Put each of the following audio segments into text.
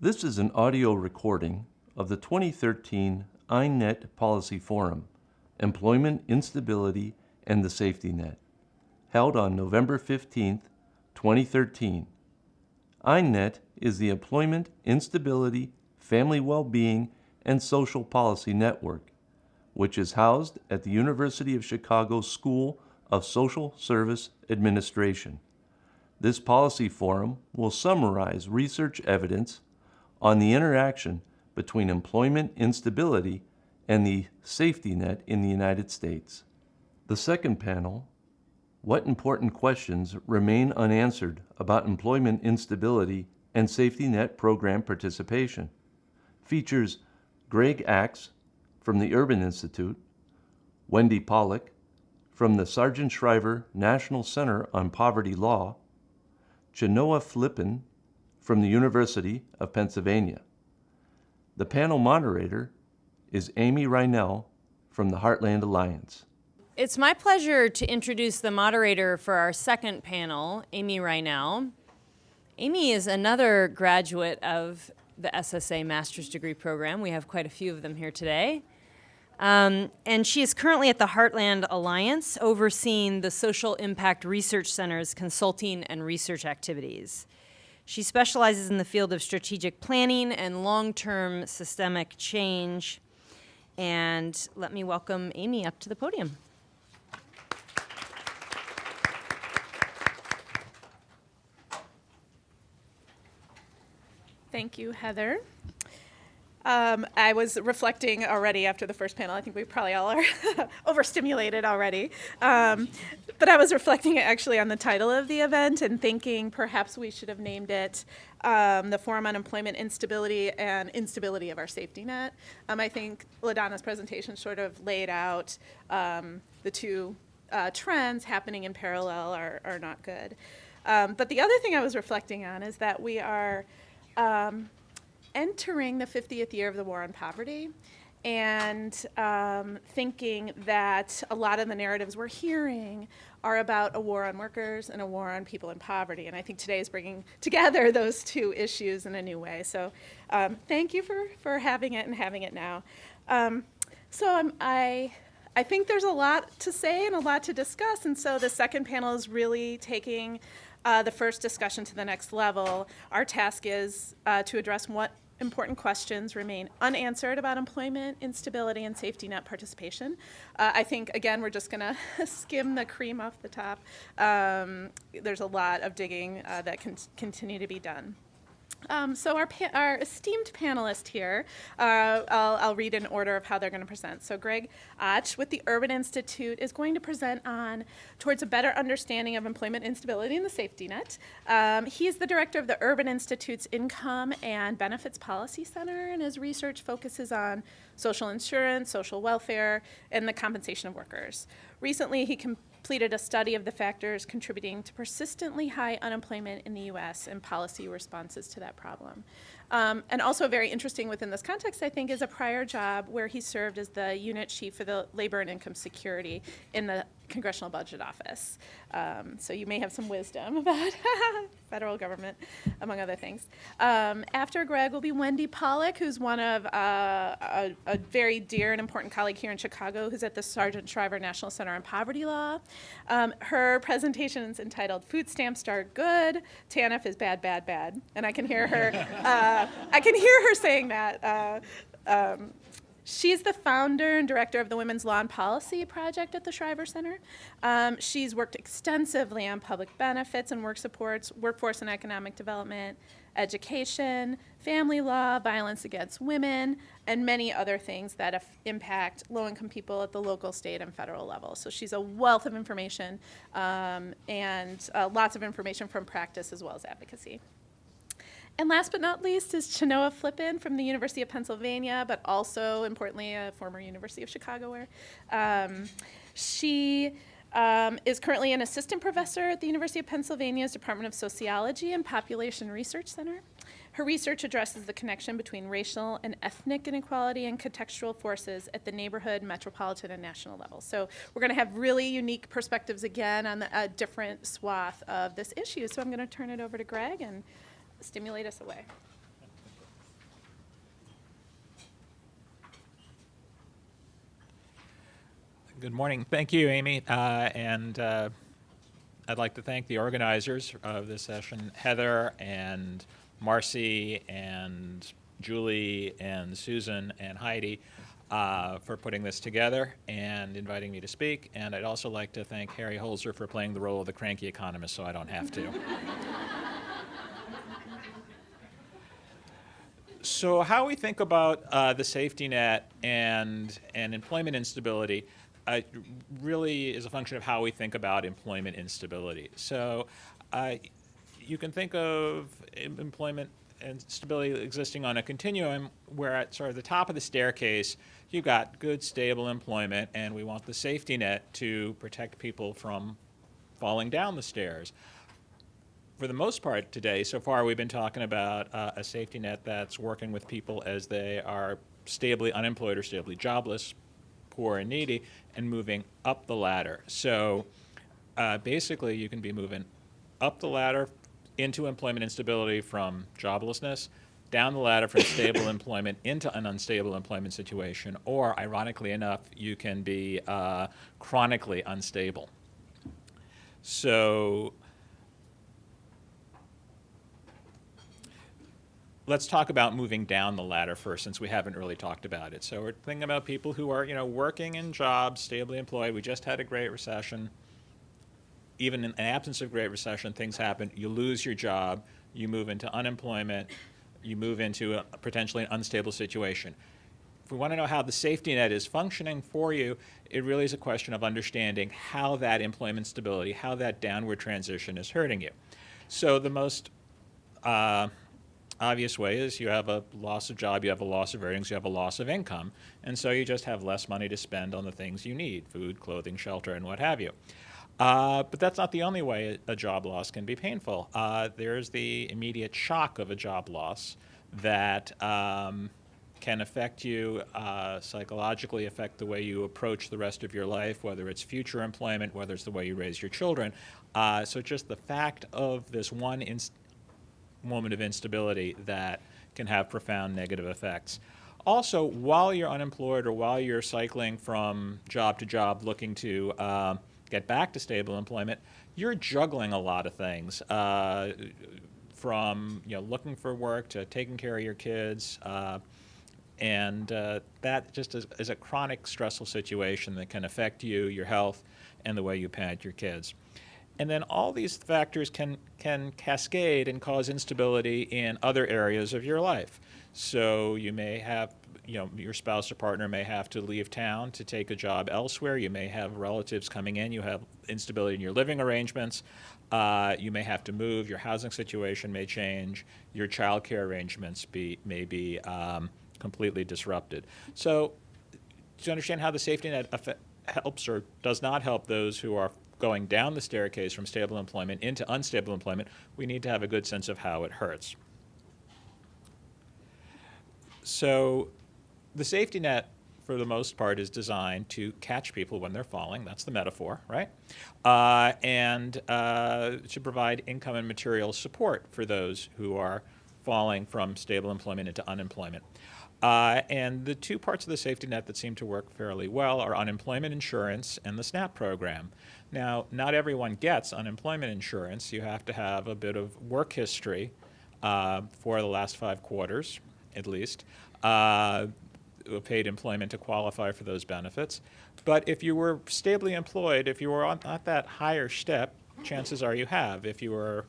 This is an audio recording of the 2013 INET Policy Forum, Employment Instability and the Safety Net, held on November 15, 2013. INET is the Employment Instability, Family Well-Being, and Social Policy Network, which is housed at the University of Chicago School of Social Service Administration. This policy forum will summarize research evidence on the interaction between employment instability and the safety net in the United States. The second panel, What Important Questions Remain Unanswered About Employment Instability and Safety Net Program Participation, features Greg Axe from the Urban Institute, Wendy Pollack from the Sargent Shriver National Center on Poverty Law, Chenoa Flippen from the University of Pennsylvania. The panel moderator is Amy Reinell from the Heartland Alliance. It's my pleasure to introduce the moderator for our second panel, Amy Reinell. Amy is another graduate of the SSA Master's Degree Program. We have quite a few of them here today. And she is currently at the Heartland Alliance, overseeing the Social Impact Research Center's consulting and research activities. She specializes in the field of strategic planning and long-term systemic change. And let me welcome Amy up to the podium. Thank you, Heather. I was reflecting already after the first panel. I think we probably all are overstimulated already. But I was reflecting actually on the title of the event and thinking perhaps we should have named it the Forum on Employment Instability and Instability of Our Safety Net. I think LaDonna's presentation sort of laid out the two trends happening in parallel are not good. But the other thing I was reflecting on is that we are entering the 50th year of the war on poverty and thinking that a lot of the narratives we're hearing are about a war on workers and a war on people in poverty. And I think today is bringing together those two issues in a new way. So thank you for having it and having it now. I think there's a lot to say and a lot to discuss. And so the second panel is really taking the first discussion to the next level. Our task is to address what important questions remain unanswered about employment, instability, and safety net participation. I think, again, we're just going to skim the cream off the top. There's a lot of digging that can continue to be done. So our esteemed panelists here, I'll read in order of how they're going to present. So Greg Ache with the Urban Institute is going to present on towards a better understanding of employment instability and the safety net. He is the director of the Urban Institute's Income and Benefits Policy Center, and his research focuses on social insurance, social welfare, and the compensation of workers. Recently, he completed a study of the factors contributing to persistently high unemployment in the U.S. and policy responses to that problem. And also very interesting within this context, I think, is a prior job where he served as the unit chief for the labor and income security in the Congressional Budget Office. So you may have some wisdom about federal government, among other things. After Greg will be Wendy Pollack, who's one of a very dear and important colleague here in Chicago, who's at the Sargent Shriver National Center on Poverty Law. Her presentation is entitled "Food Stamps Are Good, TANF is Bad, Bad, Bad," and I can hear her. Saying that. She's the founder and director of the Women's Law and Policy Project at the Shriver Center. She's worked extensively on public benefits and work supports, workforce and economic development, education, family law, violence against women, and many other things that impact low-income people at the local, state, and federal level. So she's a wealth of information and lots of information from practice as well as advocacy. And last but not least is Chenoa Flippen from the University of Pennsylvania, but also, importantly, a former University of Chicago. She is currently an assistant professor at the University of Pennsylvania's Department of Sociology and Population Research Center. Her research addresses the connection between racial and ethnic inequality and contextual forces at the neighborhood, metropolitan, and national level. So we're going to have really unique perspectives again on a different swath of this issue. So I'm going to turn it over to Greg and stimulate us away. Good morning. Thank you, Amy. And I'd like to thank the organizers of this session, Heather and Marcy and Julie and Susan and Heidi, for putting this together and inviting me to speak. And I'd also like to thank Harry Holzer for playing the role of the cranky economist so I don't have to. So how we think about the safety net and employment instability really is a function of how we think about employment instability. So you can think of employment instability existing on a continuum where at sort of the top of the staircase, you've got good, stable employment, and we want the safety net to protect people from falling down the stairs. For the most part today, so far, we've been talking about a safety net that's working with people as they are stably unemployed or stably jobless, poor and needy, and moving up the ladder. So basically, you can be moving up the ladder into employment instability from joblessness, down the ladder from stable employment into an unstable employment situation, or ironically enough, you can be chronically unstable. So let's talk about moving down the ladder first, since we haven't really talked about it. So we're thinking about people who are, working in jobs, stably employed. We just had a Great Recession. Even in the absence of Great Recession, things happen. You lose your job. You move into unemployment. You move into potentially an unstable situation. If we want to know how the safety net is functioning for you, it really is a question of understanding how that employment stability, how that downward transition is hurting you. So the most obvious way is you have a loss of job, you have a loss of earnings, you have a loss of income, and so you just have less money to spend on the things you need, food, clothing, shelter, and what have you. But that's not the only way a job loss can be painful. There's the immediate shock of a job loss that can affect you psychologically, affect the way you approach the rest of your life, whether it's future employment, whether it's the way you raise your children. So just the fact of this one moment of instability that can have profound negative effects. Also, while you're unemployed or while you're cycling from job to job looking to get back to stable employment, you're juggling a lot of things, from looking for work to taking care of your kids, and that just is a chronic stressful situation that can affect you, your health, and the way you parent your kids. And then all these factors can cascade and cause instability in other areas of your life. So you may have, your spouse or partner may have to leave town to take a job elsewhere. You may have relatives coming in. You have instability in your living arrangements. You may have to move. Your housing situation may change. Your child care arrangements may be completely disrupted. So to understand how the safety net helps or does not help those who are going down the staircase from stable employment into unstable employment, we need to have a good sense of how it hurts. So the safety net, for the most part, is designed to catch people when they're falling. That's the metaphor, right? And to provide income and material support for those who are falling from stable employment into unemployment. And the two parts of the safety net that seem to work fairly well are unemployment insurance and the SNAP program. Now, not everyone gets unemployment insurance. You have to have a bit of work history for the last 5 quarters, at least, paid employment to qualify for those benefits. But if you were stably employed, if you were at that higher step, chances are you have. If you were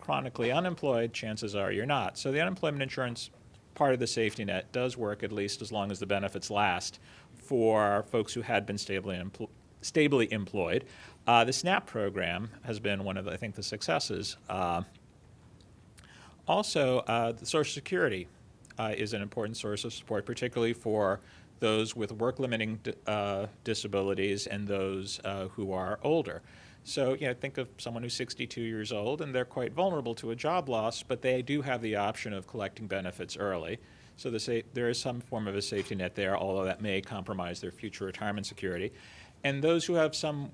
chronically unemployed, chances are you're not. So the unemployment insurance part of the safety net does work, at least as long as the benefits last, for folks who had been stably employed. The SNAP program has been one of, I think, the successes. Also, the Social Security is an important source of support, particularly for those with work-limiting disabilities and those who are older. So, think of someone who's 62 years old, and they're quite vulnerable to a job loss, but they do have the option of collecting benefits early. So there is some form of a safety net there, although that may compromise their future retirement security. And those who have some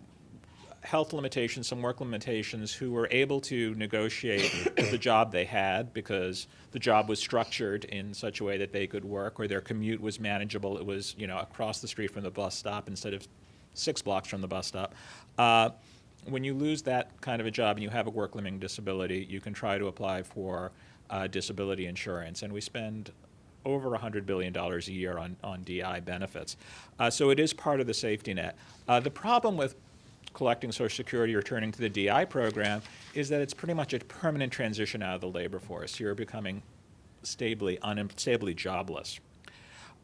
health limitations, some work limitations, who were able to negotiate the job they had because the job was structured in such a way that they could work, or their commute was manageable. It was, across the street from the bus stop instead of 6 blocks from the bus stop. When you lose that kind of a job and you have a work-limiting disability, you can try to apply for disability insurance. And we spend over $100 billion a year on DI benefits. So it is part of the safety net. The problem with collecting Social Security or turning to the DI program is that it's pretty much a permanent transition out of the labor force. You're becoming stably jobless.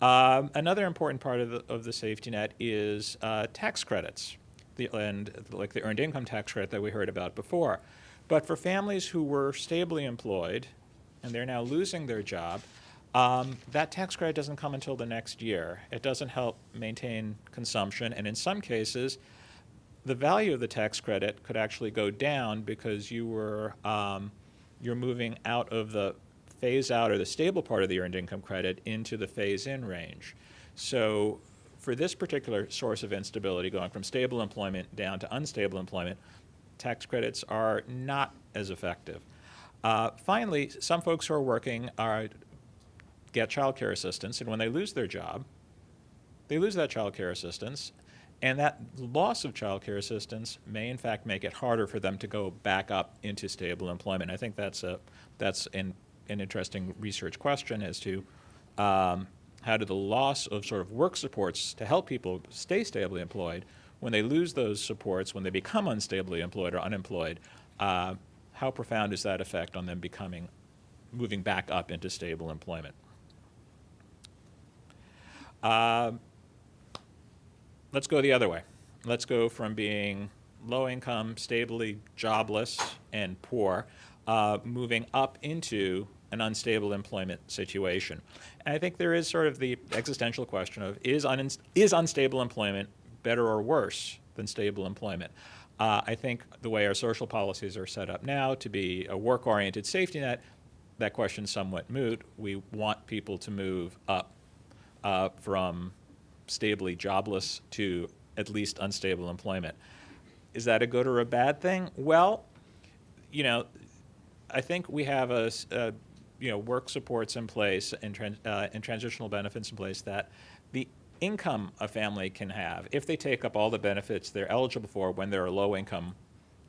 Another important part of the safety net is tax credits, like the earned income tax credit that we heard about before. But for families who were stably employed and they're now losing their job, that tax credit doesn't come until the next year. It doesn't help maintain consumption, and in some cases, the value of the tax credit could actually go down because you're moving out of the phase out or the stable part of the earned income credit into the phase in range. So for this particular source of instability, going from stable employment down to unstable employment, tax credits are not as effective. Finally, some folks who are working get child care assistance, and when they lose their job, they lose that child care assistance, and that loss of child care assistance may in fact make it harder for them to go back up into stable employment. I think that's an interesting research question as to how do the loss of sort of work supports to help people stay stably employed, when they lose those supports, when they become unstably employed or unemployed, how profound is that effect on them moving back up into stable employment? Let's go the other way. Let's go from being low income, stably jobless, and poor, moving up into an unstable employment situation. And I think there is sort of the existential question of, is unstable employment better or worse than stable employment? I think the way our social policies are set up now to be a work-oriented safety net, that question's somewhat moot. We want people to move up from stably jobless to at least unstable employment. Is that a good or a bad thing? Well, I think we have work supports in place and transitional benefits in place that the income a family can have, if they take up all the benefits they're eligible for when they're a low-income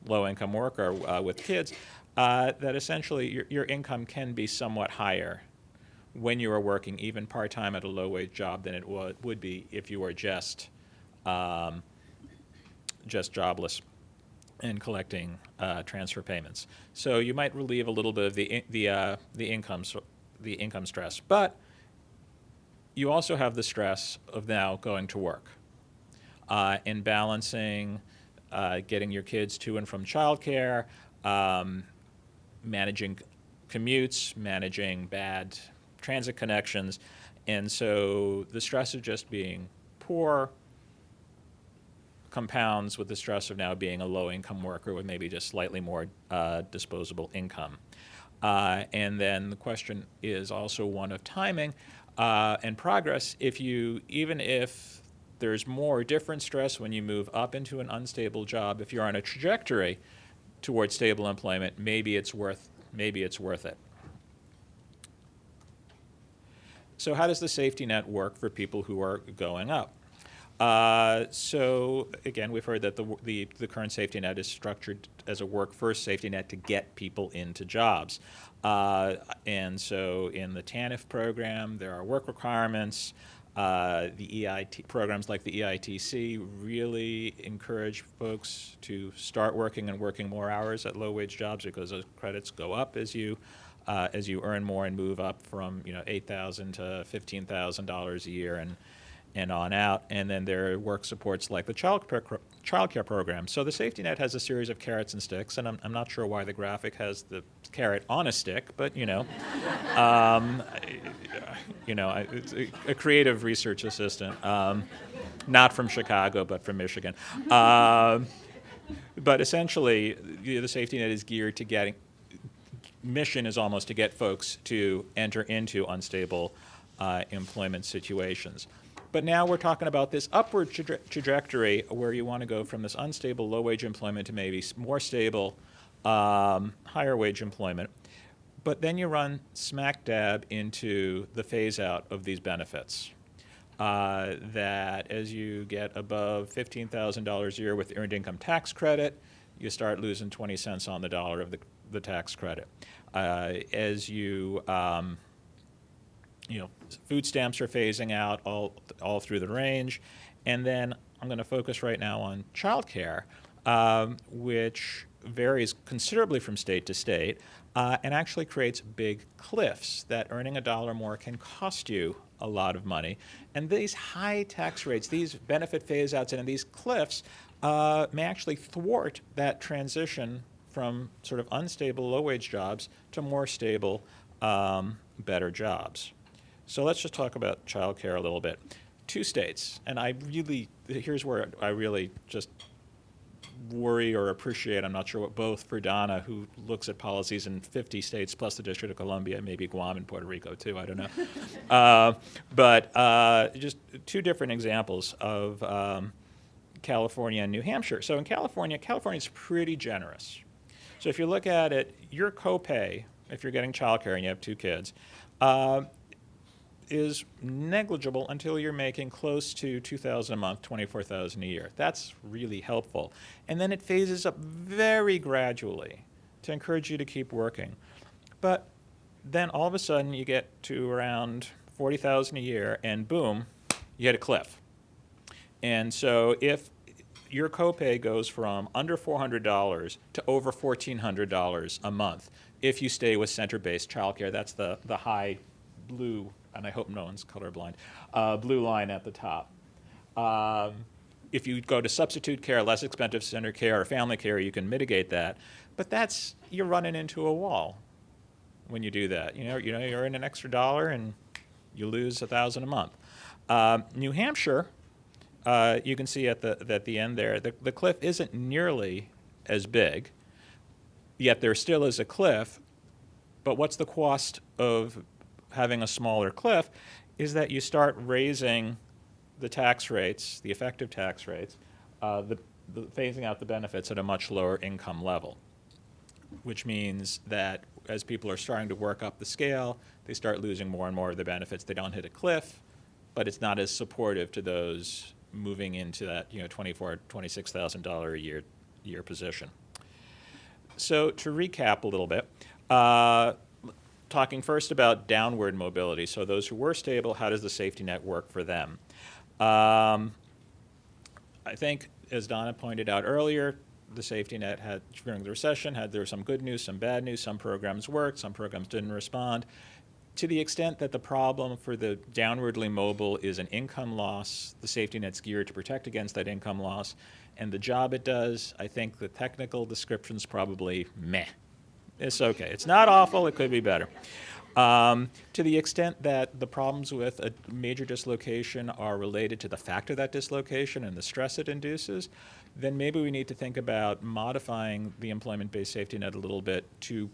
worker with kids, that essentially your income can be somewhat higher when you are working even part-time at a low-wage job than it would be if you were just jobless and collecting transfer payments. So you might relieve a little bit of the income stress, but you also have the stress of now going to work and balancing getting your kids to and from childcare, managing commutes, managing bad transit connections, and so the stress of just being poor compounds with the stress of now being a low-income worker with maybe just slightly more disposable income. And then the question is also one of timing and progress. Even if there's more different stress when you move up into an unstable job, if you're on a trajectory towards stable employment, maybe it's worth it. So how does the safety net work for people who are going up? So again, we've heard that the current safety net is structured as a work-first safety net to get people into jobs. And so in the TANF program, there are work requirements. The EIT programs like the EITC really encourage folks to start working and working more hours at low-wage jobs because those credits go up as you earn more and move up from $8,000 to $15,000 a year and on out. And then there are work supports like the child care program. So the safety net has a series of carrots and sticks, and I'm not sure why the graphic has the carrot on a stick, but it's a creative research assistant, not from Chicago, but from Michigan. But essentially, the safety net is geared to mission is almost to get folks to enter into unstable employment situations. But now we're talking about this upward trajectory where you want to go from this unstable low-wage employment to maybe more stable higher-wage employment. But then you run smack dab into the phase-out of these benefits. that as you get above $15,000 a year with earned income tax credit, you start losing 20 cents on the dollar of the tax credit. As you, food stamps are phasing out all through the range. And then I'm going to focus right now on childcare, which varies considerably from state to state and actually creates big cliffs that earning $1 more can cost you a lot of money. And these high tax rates, these benefit phase-outs, and these cliffs may actually thwart that transition from sort of unstable low-wage jobs to more stable, better jobs. So let's just talk about childcare a little bit. 2 states, and here's where I really just worry or appreciate, I'm not sure what both, for Donna, who looks at policies in 50 states plus the District of Columbia, maybe Guam and Puerto Rico too, I don't know. But just 2 different examples of California and New Hampshire. So in California's pretty generous. So if you look at it, your copay, if you're getting childcare and you have 2 kids, is negligible until you're making close to $2,000 a month, $24,000 a year. That's really helpful. And then it phases up very gradually to encourage you to keep working. But then all of a sudden you get to around $40,000 a year and boom, you hit a cliff. And so if your copay goes from under $400 to over $1,400 a month, if you stay with center-based childcare, that's the high blue, and I hope no one's colorblind, blue line at the top. If you go to substitute care, less expensive center care, or family care, you can mitigate that. But you're running into a wall when you do that. You're in an extra $1 and you lose $1,000 a month. New Hampshire, you can see at the end there, the cliff isn't nearly as big, yet there still is a cliff. But what's the cost of having a smaller cliff is that you start raising the tax rates, the effective tax rates, phasing out the benefits at a much lower income level, which means that as people are starting to work up the scale, they start losing more and more of the benefits. They don't hit a cliff, but it's not as supportive to those moving into that $24,000, $26,000 a year position. So to recap a little bit, talking first about downward mobility. So those who were stable, how does the safety net work for them? I think, as Donna pointed out earlier, the safety net had, during the recession, there was some good news, some bad news. Some programs worked, some programs didn't respond. To the extent that the problem for the downwardly mobile is an income loss, the safety net's geared to protect against that income loss. And the job it does, I think the technical description's probably meh. It's okay. It's not awful. It could be better. To the extent that the problems with a major dislocation are related to the fact of that dislocation and the stress it induces, then maybe we need to think about modifying the employment-based safety net a little bit to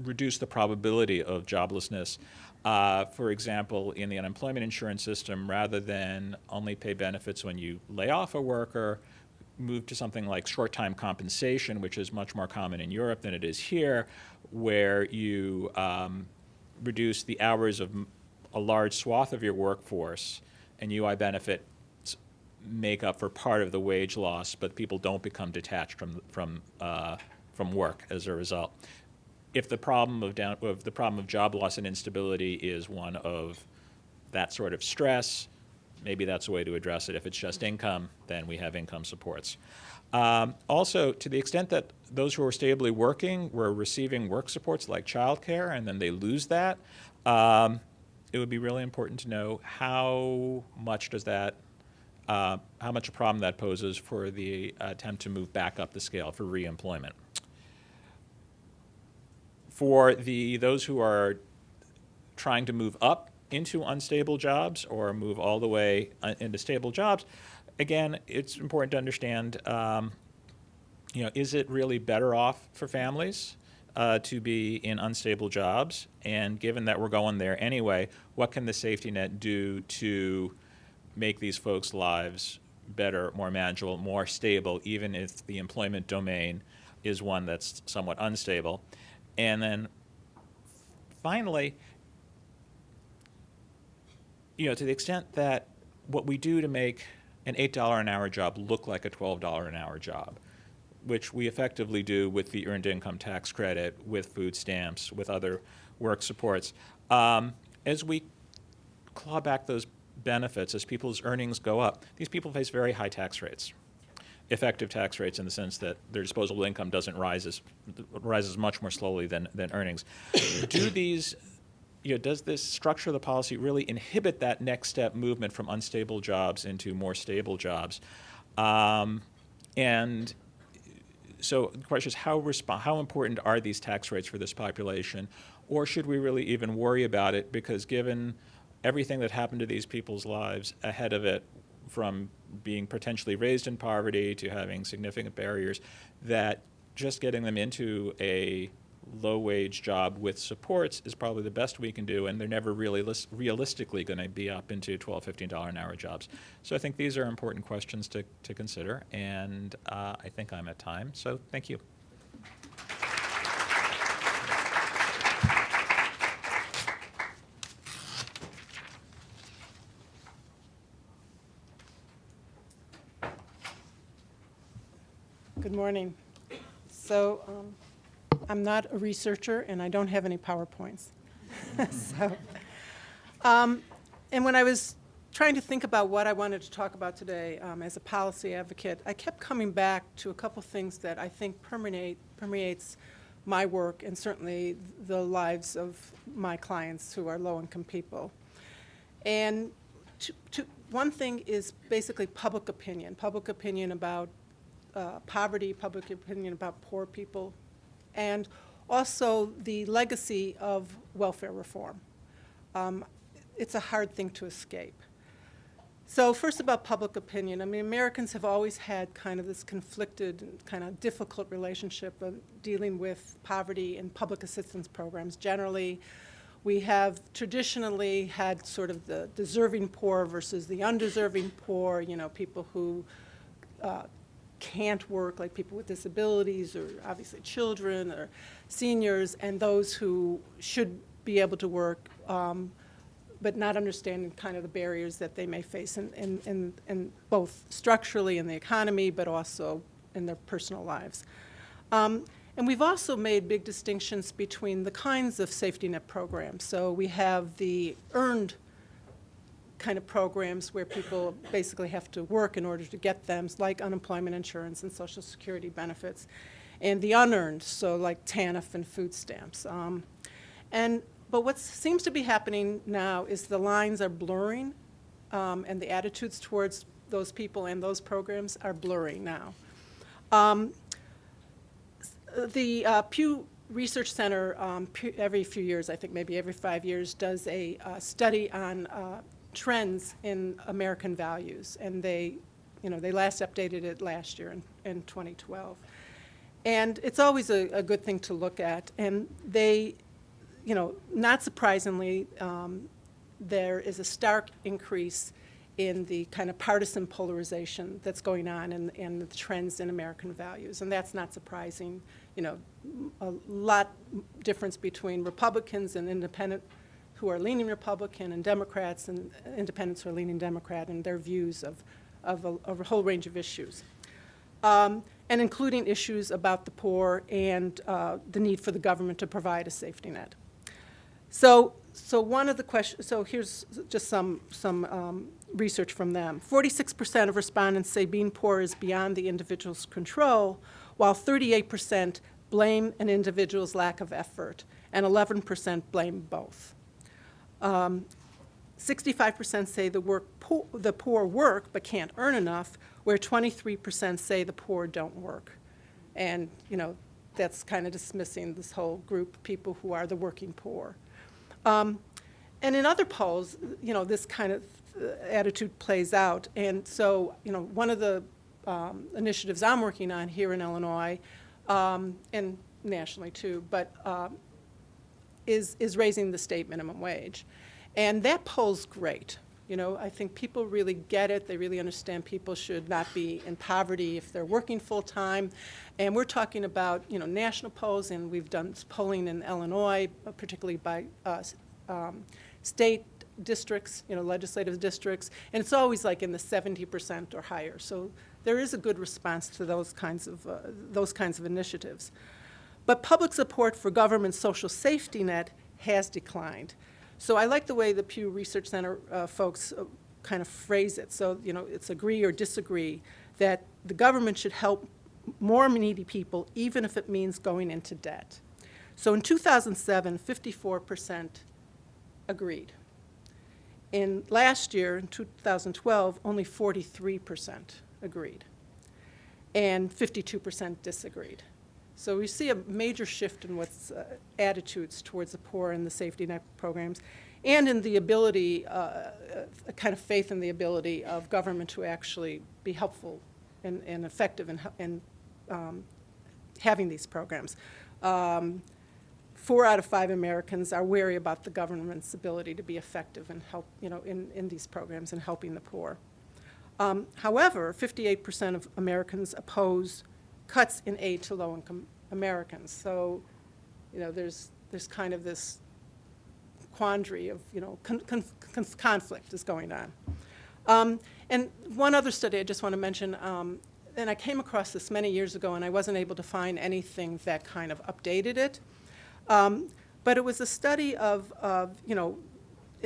reduce the probability of joblessness. For example, in the unemployment insurance system, rather than only pay benefits when you lay off a worker, move to something like short-time compensation, which is much more common in Europe than it is here, where you reduce the hours of a large swath of your workforce, and UI benefits make up for part of the wage loss, but people don't become detached from work as a result. If the problem of job loss and instability is one of that sort of stress, maybe that's a way to address it. If it's just income, then we have income supports. Also, to the extent that those who are stably working were receiving work supports like childcare, and then they lose that, it would be really important to know how much a problem that poses for the attempt to move back up the scale for reemployment. For those who are trying to move up into unstable jobs or move all the way into stable jobs, again, it's important to understand, is it really better off for families to be in unstable jobs? And given that we're going there anyway, what can the safety net do to make these folks' lives better, more manageable, more stable, even if the employment domain is one that's somewhat unstable? And then finally, to the extent that what we do to make an $8 an hour job look like a $12 an hour job, which we effectively do with the earned income tax credit, with food stamps, with other work supports. As we claw back those benefits, as people's earnings go up, these people face very high tax rates, effective tax rates in the sense that their disposable income doesn't rises much more slowly than earnings. Does this structure of the policy really inhibit that next step movement from unstable jobs into more stable jobs? And so the question is, how important are these tax rates for this population? Or should we really even worry about it? Because given everything that happened to these people's lives ahead of it, from being potentially raised in poverty to having significant barriers, that just getting them into a low-wage job with supports is probably the best we can do, and they're never really realistically going to be up into $12, $15 an hour jobs. So I think these are important questions to consider, and I think I'm at time, so thank you. Good morning. So I'm not a researcher and I don't have any PowerPoints. And when I was trying to think about what I wanted to talk about today as a policy advocate, I kept coming back to a couple things that I think permeates my work and certainly the lives of my clients who are low-income people. And one thing is basically public opinion about poverty, public opinion about poor people, and also the legacy of welfare reform. It's a hard thing to escape. So first about public opinion. I mean, Americans have always had kind of this conflicted, kind of difficult relationship of dealing with poverty and public assistance programs. Generally, we have traditionally had sort of the deserving poor versus the undeserving poor, people who can't work, like people with disabilities or obviously children or seniors, and those who should be able to work, but not understanding kind of the barriers that they may face in both structurally in the economy, but also in their personal lives. And we've also made big distinctions between the kinds of safety net programs. So we have the earned kind of programs where people basically have to work in order to get them, like unemployment insurance and Social Security benefits, and the unearned, so like TANF and food stamps. But what seems to be happening now is the lines are blurring, and the attitudes towards those people and those programs are blurring now. The Pew Research Center, every few years, I think maybe every 5 years, does a study on trends in American values, and they last updated it last year in 2012. And it's always a good thing to look at, and they, not surprisingly, there is a stark increase in the kind of partisan polarization that's going on and the trends in American values, and that's not surprising. A lot difference between Republicans and independent who are leaning Republican, and Democrats and independents who are leaning Democrat, and their views of a whole range of issues, and including issues about the poor and the need for the government to provide a safety net. So one of the questions. So here's just some research from them. 46% of respondents say being poor is beyond the individual's control, while 38% blame an individual's lack of effort, and 11% blame both. 65% say the poor work but can't earn enough, where 23% say the poor don't work. And, that's kind of dismissing this whole group of people who are the working poor. And in other polls, this kind of attitude plays out. And so, one of the initiatives I'm working on here in Illinois, and nationally too, but is raising the state minimum wage. And that poll's great. I think people really get it. They really understand people should not be in poverty if they're working full-time. And we're talking about, national polls, and we've done polling in Illinois, particularly by state districts, legislative districts, and it's always like in the 70% or higher. So there is a good response to those kinds of initiatives. But public support for government social safety net has declined. So I like the way the Pew Research Center folks kind of phrase it. So, it's agree or disagree that the government should help more needy people, even if it means going into debt. So in 2007, 54% agreed. In last year, in 2012, only 43% agreed, and 52% disagreed. So we see a major shift in what's attitudes towards the poor and the safety net programs, and in the ability, a kind of faith in the ability of government to actually be helpful and effective in having these programs. 4 out of 5 Americans are wary about the government's ability to be effective and help, in these programs and helping the poor. However, 58% of Americans oppose cuts in aid to low-income Americans. So, there's kind of this quandary of, conflict is going on. And one other study I just want to mention, and I came across this many years ago, and I wasn't able to find anything that kind of updated it. But it was a study of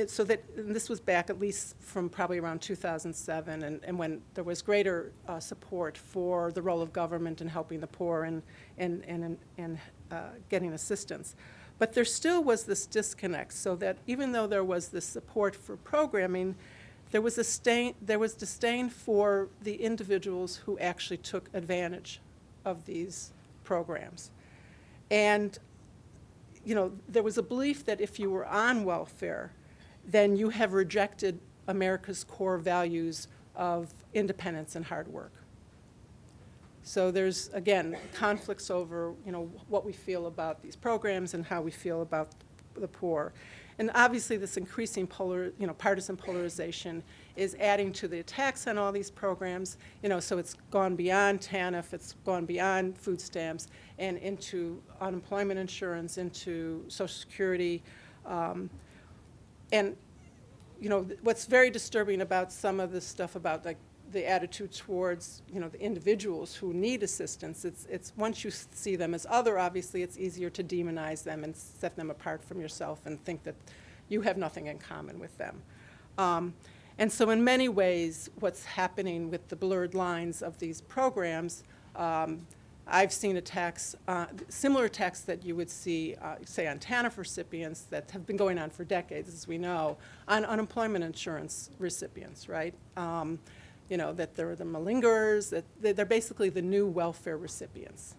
so that, and this was back at least from probably around 2007, and when there was greater support for the role of government in helping the poor and getting assistance. But there still was this disconnect, so that even though there was this support for programming, there was disdain for the individuals who actually took advantage of these programs. And there was a belief that if you were on welfare, then you have rejected America's core values of independence and hard work. So there's, again, conflicts over, what we feel about these programs and how we feel about the poor. And obviously this increasing partisan polarization is adding to the attacks on all these programs, so it's gone beyond TANF, it's gone beyond food stamps, and into unemployment insurance, into Social Security. And, what's very disturbing about some of this stuff about, like, the attitude towards, the individuals who need assistance, it's once you see them as other, obviously it's easier to demonize them and set them apart from yourself and think that you have nothing in common with them. And so in many ways, what's happening with the blurred lines of these programs, I've seen attacks, similar attacks that you would see, say, on TANF recipients that have been going on for decades, as we know, on unemployment insurance recipients, right? That they're the malingerers, that they're basically the new welfare recipients.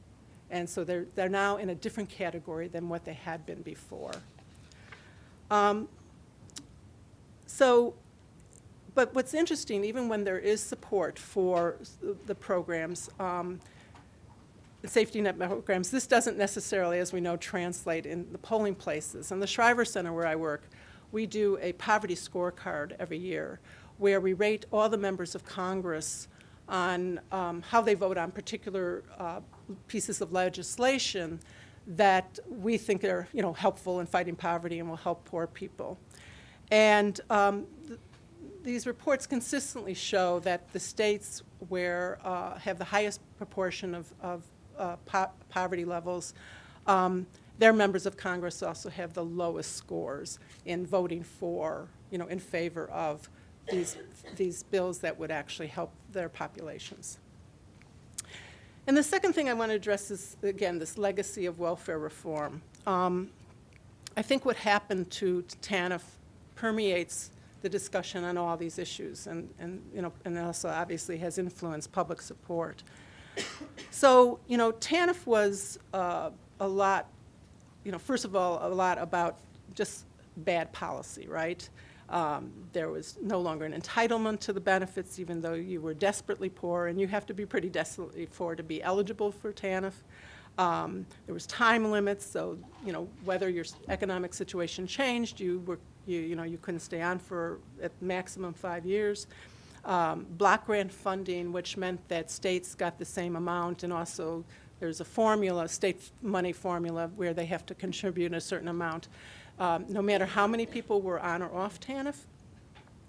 And so they're now in a different category than what they had been before. But what's interesting, even when there is support for the programs, safety net programs, this doesn't necessarily, as we know, translate in the polling places. In the Shriver Center where I work, we do a poverty scorecard every year where we rate all the members of Congress on how they vote on particular pieces of legislation that we think are helpful in fighting poverty and will help poor people. And these reports consistently show that the states where have the highest proportion of poverty levels, their members of Congress also have the lowest scores in voting for, in favor of these bills that would actually help their populations. And the second thing I want to address is, again, this legacy of welfare reform. I think what happened to TANF permeates the discussion on all these issues, and also obviously has influenced public support. So, TANF was a lot, first of all, a lot about just bad policy, right? There was no longer an entitlement to the benefits, even though you were desperately poor, and you have to be pretty desperately poor to be eligible for TANF. There was time limits, so whether your economic situation changed, you couldn't stay on for at maximum 5 years. Block grant funding, which meant that states got the same amount, and also there's a formula, state money formula, where they have to contribute a certain amount. no matter how many people were on or off TANF.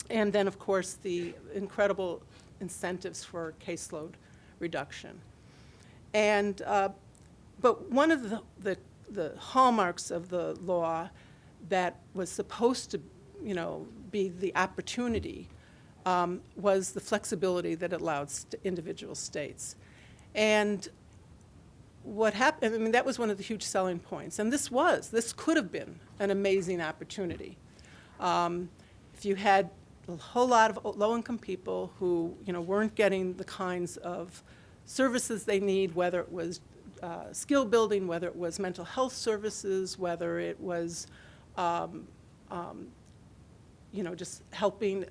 And then, of course, the incredible incentives for caseload reduction. And, but one of the hallmarks of the law that was supposed to, be the opportunity was the flexibility that it allowed individual states. And what happened, I mean, that was one of the huge selling points. And this could have been an amazing opportunity. If you had a whole lot of low-income people who, weren't getting the kinds of services they need, whether it was skill building, whether it was mental health services, whether it was just helping,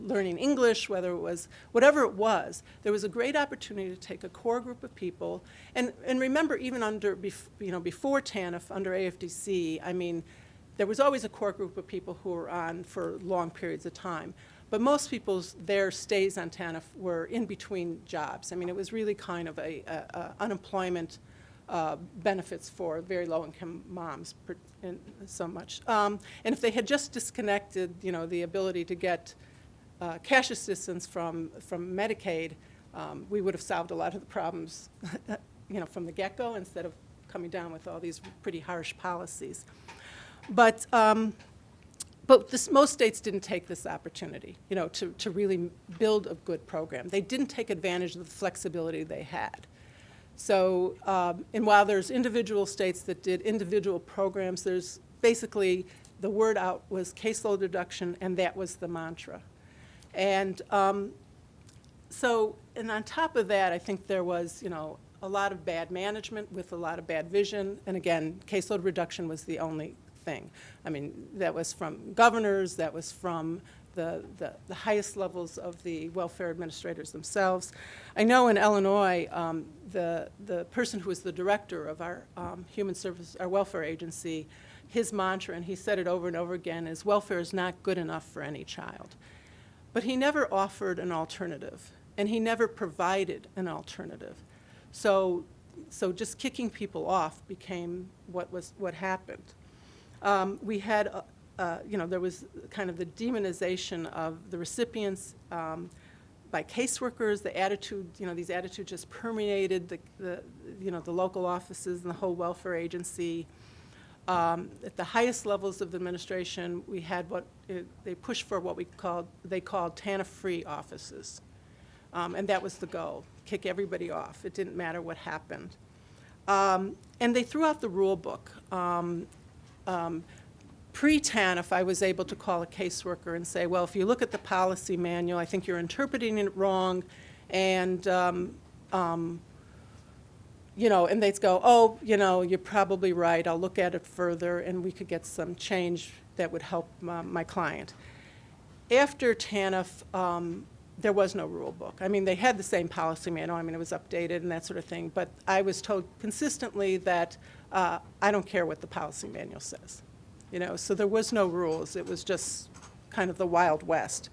learning English, whether it was, whatever it was, there was a great opportunity to take a core group of people. And remember, even before TANF, under AFDC, I mean, there was always a core group of people who were on for long periods of time. But most their stays on TANF were in between jobs. I mean, it was really kind of a unemployment benefits for very low-income moms, so much. And if they had just disconnected, the ability to get cash assistance from Medicaid, we would have solved a lot of the problems, from the get-go instead of coming down with all these pretty harsh policies. But most states didn't take this opportunity, to really build a good program. They didn't take advantage of the flexibility they had. So, and while there's individual states that did individual programs, there's basically the word out was caseload reduction, and that was the mantra. And and on top of that, I think there was, a lot of bad management with a lot of bad vision. And again, caseload reduction was the only thing. I mean, that was from governors, that was from the highest levels of the welfare administrators themselves. I know in Illinois, the person who was the director of our our welfare agency, his mantra, and he said it over and over again, is welfare is not good enough for any child. But he never offered an alternative, and he never provided an alternative. So just kicking people off became what happened. We had there was kind of the demonization of the recipients by caseworkers. The attitude, these attitudes just permeated the local offices and the whole welfare agency. At the highest levels of the administration, we had they pushed for what they called TANF-free offices, and that was the goal: kick everybody off. It didn't matter what happened, and they threw out the rule book. Pre-TANF, I was able to call a caseworker and say, well, if you look at the policy manual, I think you're interpreting it wrong, and and they'd go, oh, you're probably right. I'll look at it further, and we could get some change that would help my client. After TANF, there was no rule book. I mean, they had the same policy manual. I mean, it was updated and that sort of thing, but I was told consistently that I don't care what the policy manual says. So there was no rules. It was just kind of the Wild West.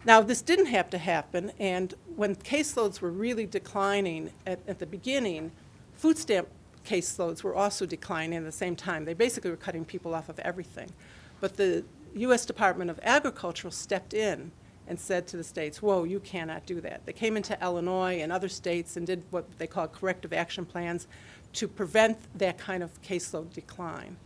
Now, this didn't have to happen, and when caseloads were really declining at the beginning, food stamp caseloads were also declining at the same time. They basically were cutting people off of everything. But the U.S. Department of Agriculture stepped in and said to the states, whoa, you cannot do that. They came into Illinois and other states and did what they call corrective action plans to prevent that kind of caseload decline.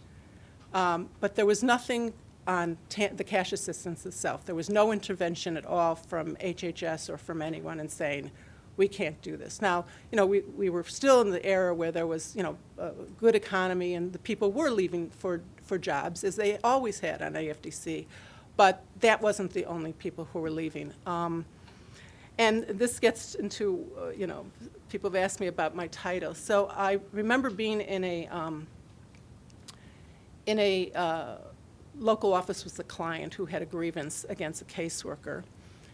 But there was nothing on the cash assistance itself. There was no intervention at all from HHS or from anyone in saying, we can't do this. Now, we were still in the era where there was, a good economy and the people were leaving for jobs, as they always had on AFDC. But that wasn't the only people who were leaving. And this gets into, people have asked me about my title. So I remember being in a local office with a client who had a grievance against a caseworker.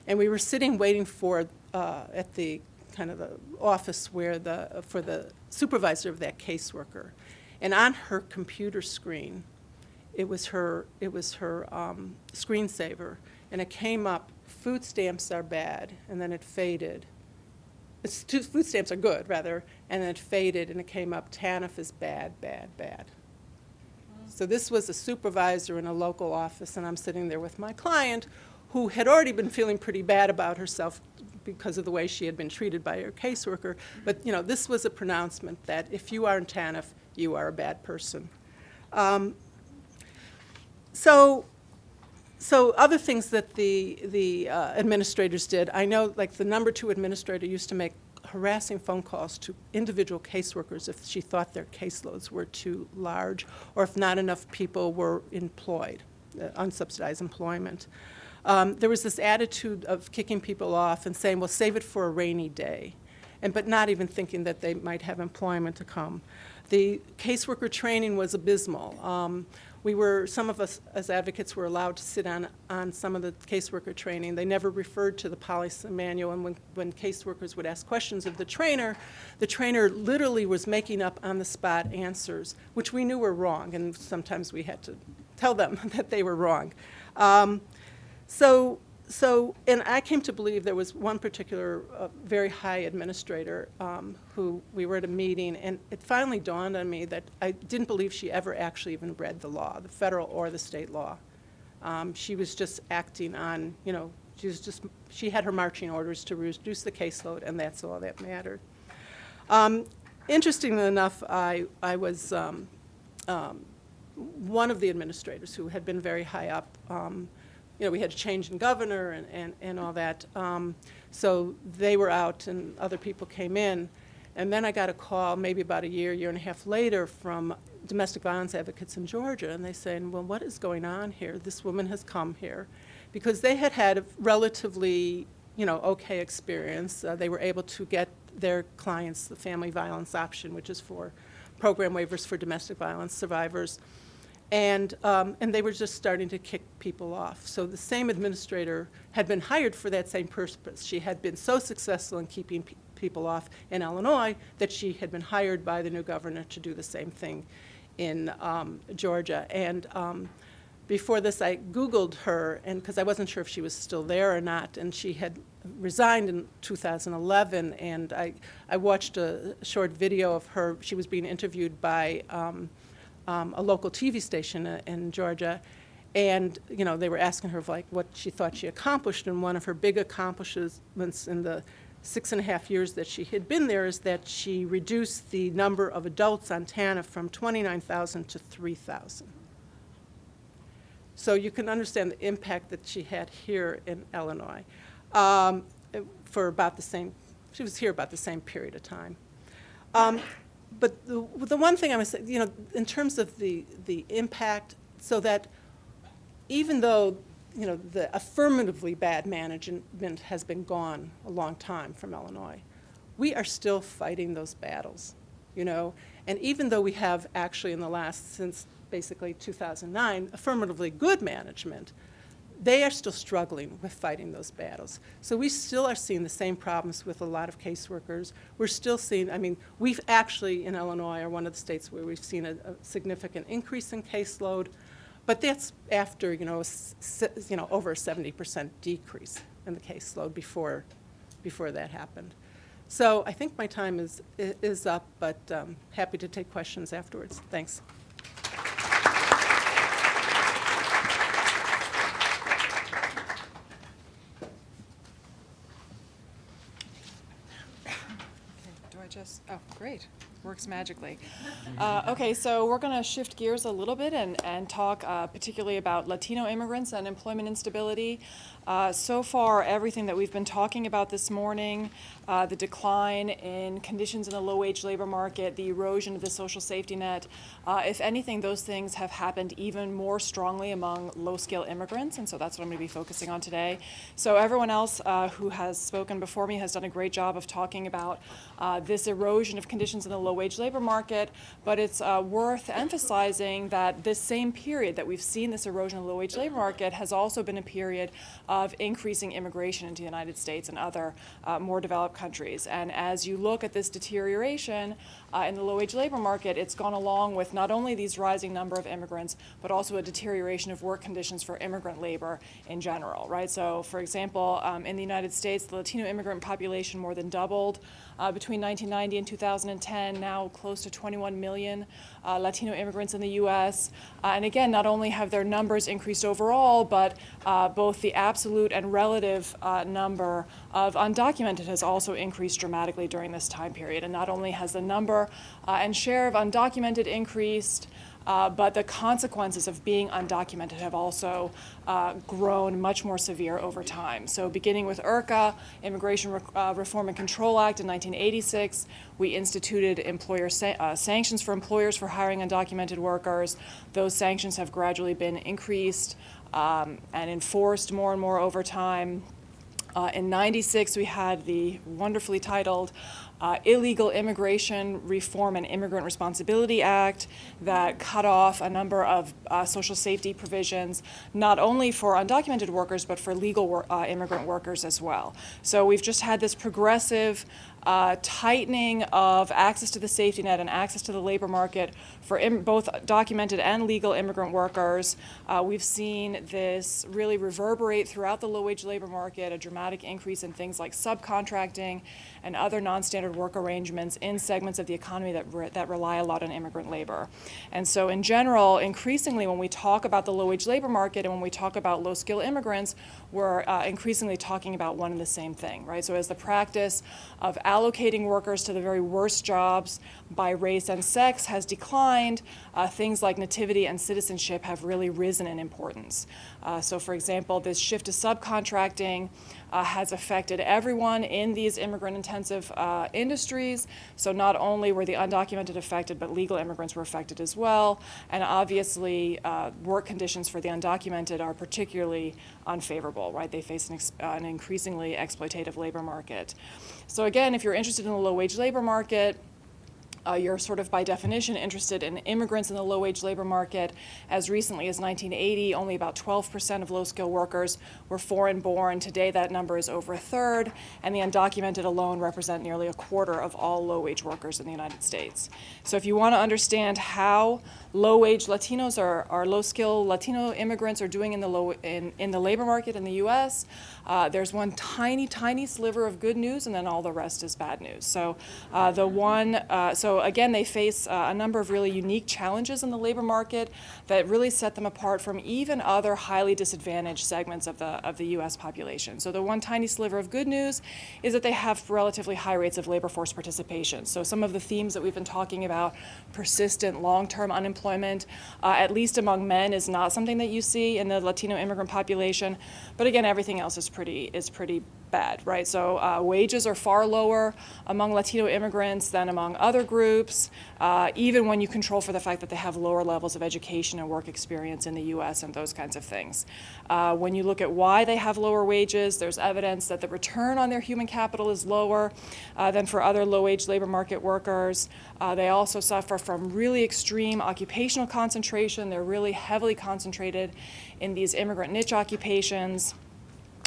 And we were sitting waiting for, at the kind of the office for the supervisor of that caseworker. And on her computer screen, it was her screensaver, and it came up, food stamps are bad, and then it faded. Food stamps are good, rather, and then it faded, and it came up, TANF is bad, bad, bad. So this was a supervisor in a local office, and I'm sitting there with my client who had already been feeling pretty bad about herself because of the way she had been treated by her caseworker. But, this was a pronouncement that if you are in TANF, you are a bad person. So other things that the administrators did, I know like the number 2 administrator used to make harassing phone calls to individual caseworkers if she thought their caseloads were too large or if not enough people were employed, unsubsidized employment. There was this attitude of kicking people off and saying, well, save it for a rainy day, but not even thinking that they might have employment to come. The caseworker training was abysmal. Some of us as advocates were allowed to sit on some of the caseworker training. They never referred to the policy manual, and when caseworkers would ask questions of the trainer literally was making up on-the-spot answers, which we knew were wrong, and sometimes we had to tell them that they were wrong. And I came to believe there was one particular very high administrator who we were at a meeting, and it finally dawned on me that I didn't believe she ever actually even read the law, the federal or the state law. She was just acting on, she had her marching orders to reduce the caseload, and that's all that mattered. Interestingly enough, I was one of the administrators who had been very high up. We had a change in governor and all that. So they were out and other people came in. And then I got a call maybe about a year and a half later from domestic violence advocates in Georgia. And they saying, well, what is going on here? This woman has come here. Because they had had a relatively, okay experience. They were able to get their clients the family violence option, which is for program waivers for domestic violence survivors. And they were just starting to kick people off. So the same administrator had been hired for that same purpose. She had been so successful in keeping people off in Illinois that she had been hired by the new governor to do the same thing in Georgia. And before this, I Googled her, and because I wasn't sure if she was still there or not, and she had resigned in 2011. And I watched a short video of her. She was being interviewed by a local TV station in Georgia, and they were asking her what she thought she accomplished, and one of her big accomplishments in the 6.5 years that she had been there is that she reduced the number of adults on TANF from 29,000 to 3,000. So you can understand the impact that she had here in Illinois for about the same. She was here about the same period of time. But the one thing I would say, in terms of the impact, so that even though, the affirmatively bad management has been gone a long time from Illinois, we are still fighting those battles, And even though we have actually since basically 2009, affirmatively good management, they are still struggling with fighting those battles. So we still are seeing the same problems with a lot of caseworkers. We're still seeing, we've actually in Illinois are one of the states where we've seen a significant increase in caseload, but that's after, over a 70% decrease in the caseload before that happened. So I think my time is up, but happy to take questions afterwards. Thanks. Oh, great. Works magically. Okay, so we're going to shift gears a little bit and talk particularly about Latino immigrants and employment instability. So far, everything that we've been talking about this morning, the decline in conditions in the low-wage labor market, the erosion of the social safety net, if anything, those things have happened even more strongly among low-scale immigrants, and so that's what I'm going to be focusing on today. So everyone else who has spoken before me has done a great job of talking about this erosion of conditions in the low-wage labor market, but it's worth emphasizing that this same period that we've seen this erosion of the low-wage labor market has also been a period of increasing immigration into the United States and other more developed countries. And as you look at this deterioration in the low-wage labor market, it's gone along with not only these rising number of immigrants, but also a deterioration of work conditions for immigrant labor in general, right? So, for example, in the United States, the Latino immigrant population more than doubled between 1990 and 2010. now close to 21 million Latino immigrants in the U.S. And again, not only have their numbers increased overall, but both the absolute and relative number of undocumented has also increased dramatically during this time period. And not only has the number and share of undocumented increased, but the consequences of being undocumented have also grown much more severe over time. So beginning with IRCA, Immigration Reform and Control Act in 1986, we instituted employer sanctions for employers for hiring undocumented workers. Those sanctions have gradually been increased and enforced more and more over time. In '96, we had the wonderfully titled Illegal Immigration Reform and Immigrant Responsibility Act that cut off a number of social safety provisions, not only for undocumented workers, but for legal immigrant workers as well. So we've just had this progressive tightening of access to the safety net and access to the labor market for both documented and legal immigrant workers. We've seen this really reverberate throughout the low-wage labor market, a dramatic increase in things like subcontracting and other non-standard work arrangements in segments of the economy that rely a lot on immigrant labor. And so in general, increasingly when we talk about the low-wage labor market and when we talk about low-skill immigrants, we're increasingly talking about one and the same thing, right? So as the practice of allocating workers to the very worst jobs by race and sex has declined, things like nativity and citizenship have really risen in importance. So for example, this shift to subcontracting has affected everyone in these immigrant-intensive industries. So not only were the undocumented affected, but legal immigrants were affected as well. And obviously, work conditions for the undocumented are particularly unfavorable, right? They face an increasingly exploitative labor market. So again, if you're interested in the low-wage labor market, you're sort of by definition interested in immigrants in the low-wage labor market. As recently as 1980, only about 12% of low-skill workers were foreign-born. Today, that number is over a third, and the undocumented alone represent nearly a quarter of all low-wage workers in the United States. So if you want to understand how low-wage Latinos or low-skill Latino immigrants are doing in the labor market in the U.S., there's one tiny, tiny sliver of good news, and then all the rest is bad news. So so again, they face a number of really unique challenges in the labor market that really set them apart from even other highly disadvantaged segments of the U.S. population. So the one tiny sliver of good news is that they have relatively high rates of labor force participation. So some of the themes that we've been talking about, persistent long-term unemployment, at least among men, is not something that you see in the Latino immigrant population. But again, everything else is pretty bad, right? So wages are far lower among Latino immigrants than among other groups, even when you control for the fact that they have lower levels of education and work experience in the U.S. and those kinds of things. When you look at why they have lower wages, there's evidence that the return on their human capital is lower than for other low-wage labor market workers. They also suffer from really extreme occupational concentration. They're really heavily concentrated in these immigrant niche occupations,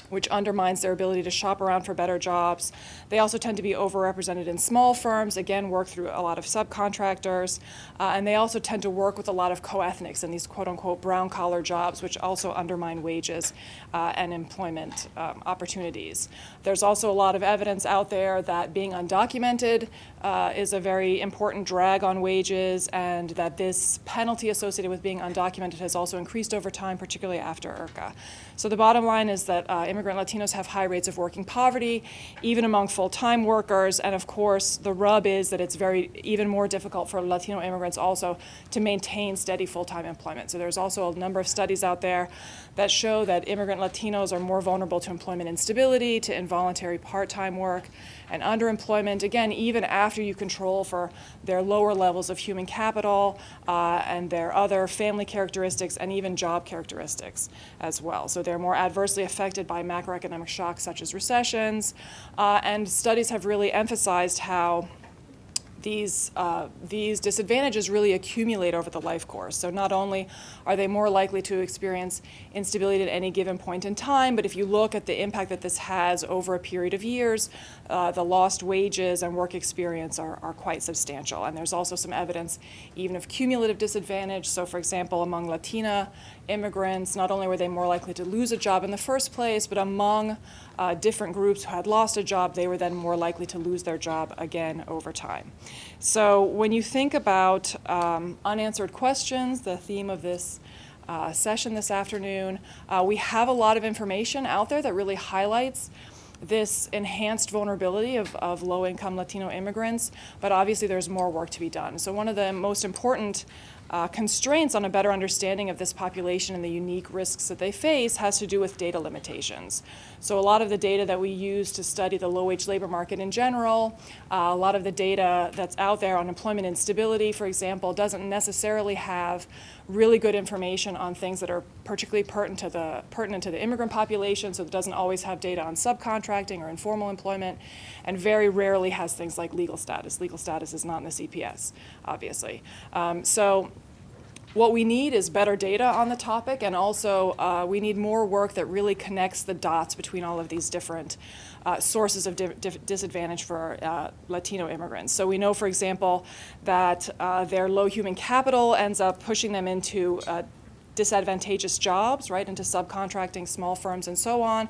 which undermines their ability to shop around for better jobs. They also tend to be overrepresented in small firms, again, work through a lot of subcontractors, and they also tend to work with a lot of co-ethnics in these quote-unquote brown-collar jobs, which also undermine wages and employment opportunities. There's also a lot of evidence out there that being undocumented is a very important drag on wages, and that this penalty associated with being undocumented has also increased over time, particularly after IRCA. So the bottom line is that immigrant Latinos have high rates of working poverty, even among full-time workers, and of course the rub is that it's even more difficult for Latino immigrants also to maintain steady full-time employment. So there's also a number of studies out there that show that immigrant Latinos are more vulnerable to employment instability, to involuntary part-time work, and underemployment, again, even after you control for their lower levels of human capital and their other family characteristics and even job characteristics as well. So they're more adversely affected by macroeconomic shocks such as recessions, and studies have really emphasized how these disadvantages really accumulate over the life course. So not only are they more likely to experience instability at any given point in time, but if you look at the impact that this has over a period of years, the lost wages and work experience are quite substantial. And there's also some evidence even of cumulative disadvantage. So for example, among Latina immigrants, not only were they more likely to lose a job in the first place, but among different groups who had lost a job, they were then more likely to lose their job again over time. So when you think about unanswered questions, the theme of this session this afternoon, we have a lot of information out there that really highlights this enhanced vulnerability of low-income Latino immigrants, but obviously there's more work to be done. So one of the most important constraints on a better understanding of this population and the unique risks that they face has to do with data limitations. So a lot of the data that we use to study the low-wage labor market in general, a lot of the data that's out there on employment instability, for example, doesn't necessarily have really good information on things that are particularly pertinent to the immigrant population, so it doesn't always have data on subcontracting or informal employment, and very rarely has things like legal status. Legal status is not in the CPS, obviously. So what we need is better data on the topic, and also we need more work that really connects the dots between all of these different sources of disadvantage for Latino immigrants. So we know, for example, that their low human capital ends up pushing them into disadvantageous jobs, right, into subcontracting, small firms, and so on,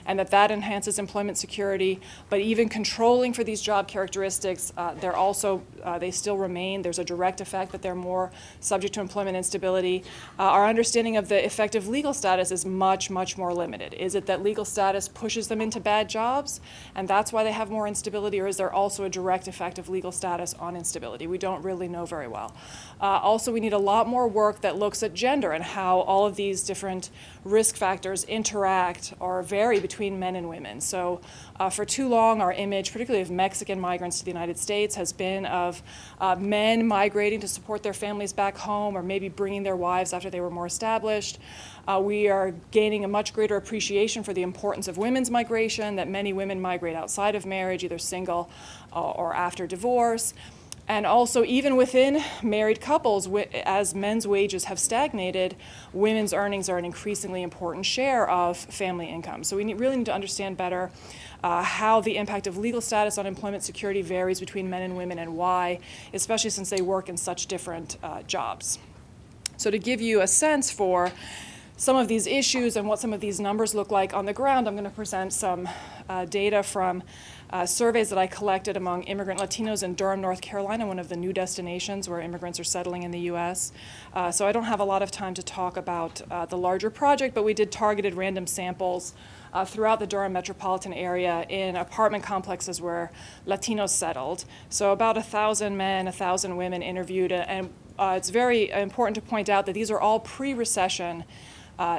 and that enhances employment security. But even controlling for these job characteristics, they still remain. There's a direct effect that they're more subject to employment instability. Our understanding of the effect of legal status is much, much more limited. Is it that legal status pushes them into bad jobs, and that's why they have more instability, or is there also a direct effect of legal status on instability? We don't really know very well. Also, we need a lot more work that looks at gender and how all of these different risk factors interact or vary between men and women. So for too long, our image, particularly of Mexican migrants to the United States, has been of men migrating to support their families back home, or maybe bringing their wives after they were more established. We are gaining a much greater appreciation for the importance of women's migration, that many women migrate outside of marriage, either single or after divorce. And also, even within married couples, as men's wages have stagnated, women's earnings are an increasingly important share of family income. So we really need to understand better how the impact of legal status on employment security varies between men and women, and why, especially since they work in such different jobs. So to give you a sense for some of these issues and what some of these numbers look like on the ground, I'm going to present some data from surveys that I collected among immigrant Latinos in Durham, North Carolina, one of the new destinations where immigrants are settling in the U.S. So I don't have a lot of time to talk about the larger project, but we did targeted random samples throughout the Durham metropolitan area in apartment complexes where Latinos settled. So about 1,000 men, 1,000 women interviewed, and it's very important to point out that these are all pre-recession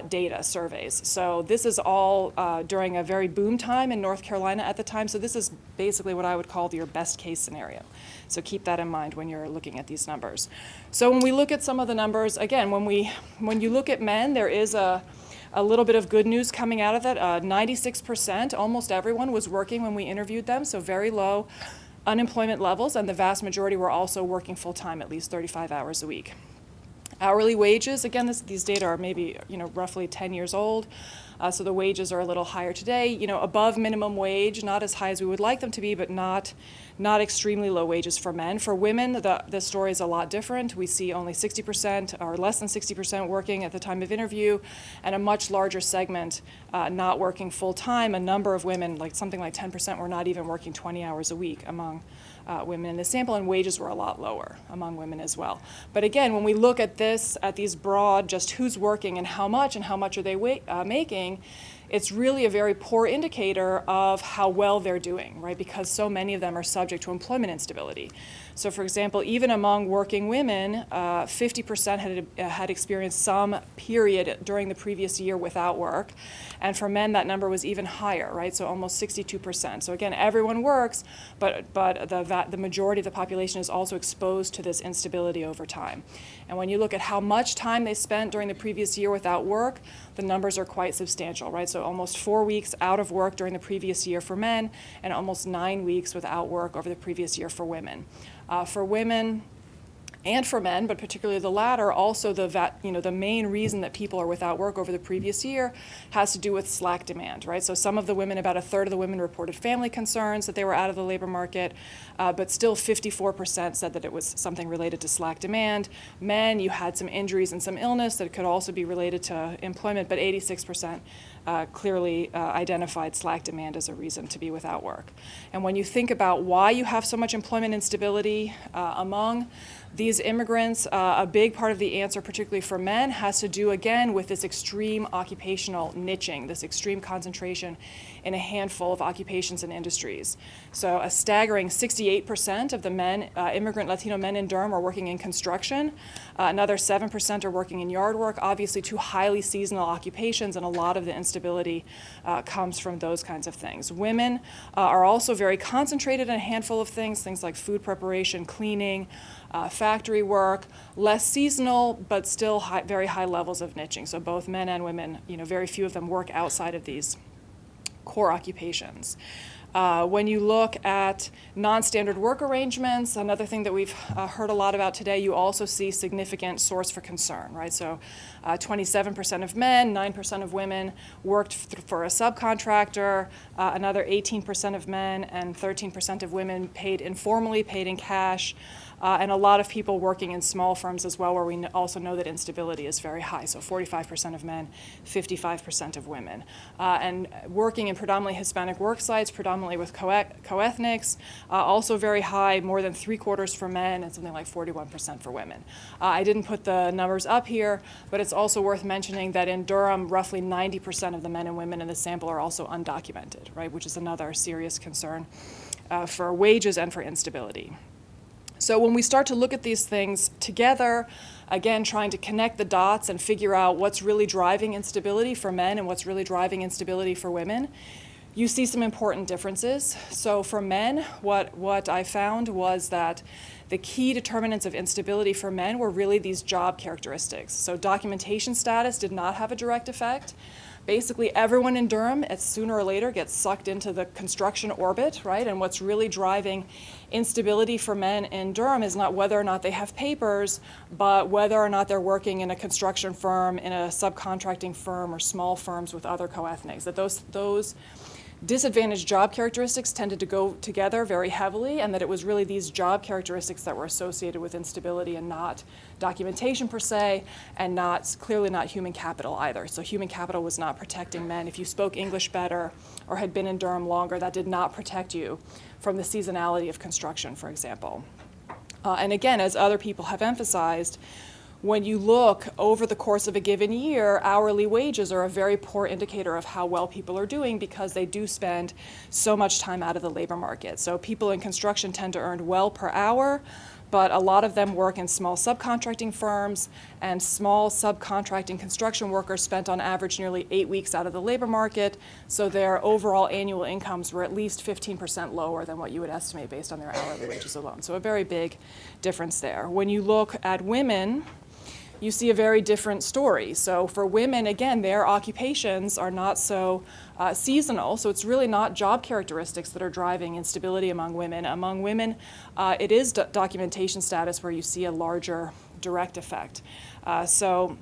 data surveys. So this is all during a very boom time in North Carolina at the time. So this is basically what I would call your best case scenario. So keep that in mind when you're looking at these numbers. So when we look at some of the numbers, again, when you look at men, there is a little bit of good news coming out of that. 96%, almost everyone was working when we interviewed them, so very low unemployment levels, and the vast majority were also working full-time, at least 35 hours a week. Hourly wages, again, these data are maybe roughly 10 years old, so the wages are a little higher today. Above minimum wage, not as high as we would like them to be, but not extremely low wages for men. For women, the story is a lot different. We see only 60% or less than 60% working at the time of interview, and a much larger segment not working full time. A number of women, something like 10%, were not even working 20 hours a week among women in the sample, and wages were a lot lower among women as well. But again, when we look at these broad, just who's working and how much are they making, it's really a very poor indicator of how well they're doing, right? Because so many of them are subject to employment instability. So for example, even among working women, 50% had experienced some period during the previous year without work. And for men, that number was even higher, right? So almost 62%. So again, everyone works, but the majority of the population is also exposed to this instability over time. And when you look at how much time they spent during the previous year without work, the numbers are quite substantial, right? So almost 4 weeks out of work during the previous year for men, and almost 9 weeks without work over the previous year for women. For women, and for men, but particularly the latter, also the main reason that people are without work over the previous year has to do with slack demand, right? So some of the women, about a third of the women reported family concerns that they were out of the labor market, but still 54% said that it was something related to slack demand. Men, you had some injuries and some illness that could also be related to employment, but 86% clearly identified slack demand as a reason to be without work. And when you think about why you have so much employment instability among these immigrants, a big part of the answer, particularly for men, has to do, again, with this extreme occupational niching, this extreme concentration in a handful of occupations and industries. So a staggering 68% of the men, immigrant Latino men in Durham, are working in construction. Another 7% are working in yard work, obviously two highly seasonal occupations, and a lot of the instability comes from those kinds of things. Women are also very concentrated in a handful of things like food preparation, cleaning, factory work, less seasonal, but still very high levels of niching. So both men and women, very few of them work outside of these core occupations. When you look at non-standard work arrangements, another thing that we've heard a lot about today, you also see significant source for concern, right? So 27% of men, 9% of women worked for a subcontractor, another 18% of men and 13% of women paid informally, paid in cash, and a lot of people working in small firms as well, where we also know that instability is very high. So 45% of men, 55% of women. And working in predominantly Hispanic work sites, predominantly with co-ethnics, also very high, more than 3/4 for men and something like 41% for women. I didn't put the numbers up here, but it's also worth mentioning that in Durham, roughly 90% of the men and women in the sample are also undocumented, right, which is another serious concern for wages and for instability. So when we start to look at these things together, again, trying to connect the dots and figure out what's really driving instability for men and what's really driving instability for women, you see some important differences. So for men, what I found was that the key determinants of instability for men were really these job characteristics. So documentation status did not have a direct effect. Basically, everyone in Durham, sooner or later, gets sucked into the construction orbit, right? And what's really driving instability for men in Durham is not whether or not they have papers, but whether or not they're working in a construction firm, in a subcontracting firm, or small firms with other co-ethnics. That those disadvantaged job characteristics tended to go together very heavily, and that it was really these job characteristics that were associated with instability and not documentation per se, and clearly not human capital either. So human capital was not protecting men. If you spoke English better or had been in Durham longer, that did not protect you from the seasonality of construction, for example. And again, as other people have emphasized, when you look over the course of a given year, hourly wages are a very poor indicator of how well people are doing, because they do spend so much time out of the labor market. So people in construction tend to earn well per hour, but a lot of them work in small subcontracting firms, and small subcontracting construction workers spent on average nearly 8 weeks out of the labor market, so their overall annual incomes were at least 15% lower than what you would estimate based on their hourly wages alone. So a very big difference there. When you look at women, you see a very different story. So for women, again, their occupations are not so seasonal, so it's really not job characteristics that are driving instability among women. Among women, it is documentation status where you see a larger direct effect. So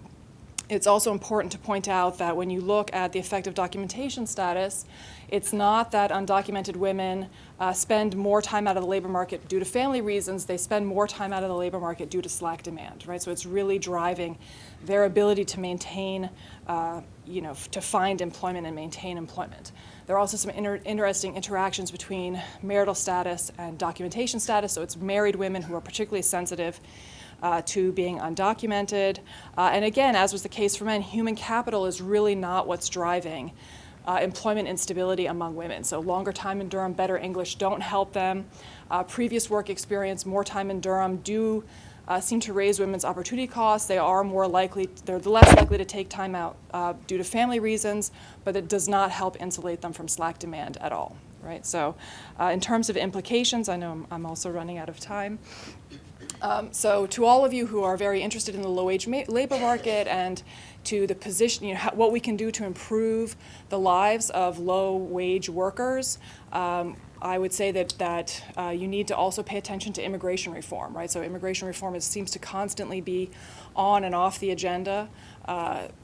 it's also important to point out that when you look at the effect of documentation status, it's not that undocumented women spend more time out of the labor market due to family reasons. They spend more time out of the labor market due to slack demand, right? So it's really driving their ability to maintain, to find employment and maintain employment. There are also some interesting interactions between marital status and documentation status. So it's married women who are particularly sensitive to being undocumented. And again, as was the case for men, human capital is really not what's driving employment instability among women. So longer time in Durham, better English don't help them. Previous work experience, more time in Durham do seem to raise women's opportunity costs. They're less likely to take time out due to family reasons, but it does not help insulate them from slack demand at all, right? So in terms of implications, I know I'm also running out of time. So to all of you who are very interested in the low-wage labor market and to the position, what we can do to improve the lives of low-wage workers, I would say that you need to also pay attention to immigration reform, right? So immigration reform seems to constantly be on and off the agenda,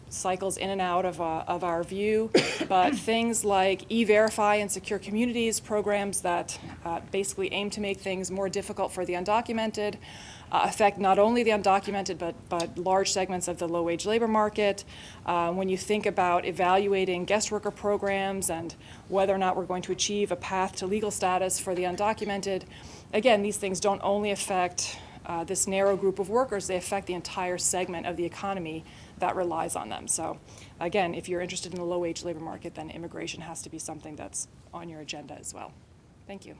cycles in and out of our view, but things like E-Verify and Secure Communities programs that basically aim to make things more difficult for the undocumented, affect not only the undocumented but large segments of the low-wage labor market. When you think about evaluating guest worker programs and whether or not we're going to achieve a path to legal status for the undocumented, again, these things don't only affect this narrow group of workers, they affect the entire segment of the economy that relies on them. So again, if you're interested in the low-wage labor market, then immigration has to be something that's on your agenda as well. Thank you.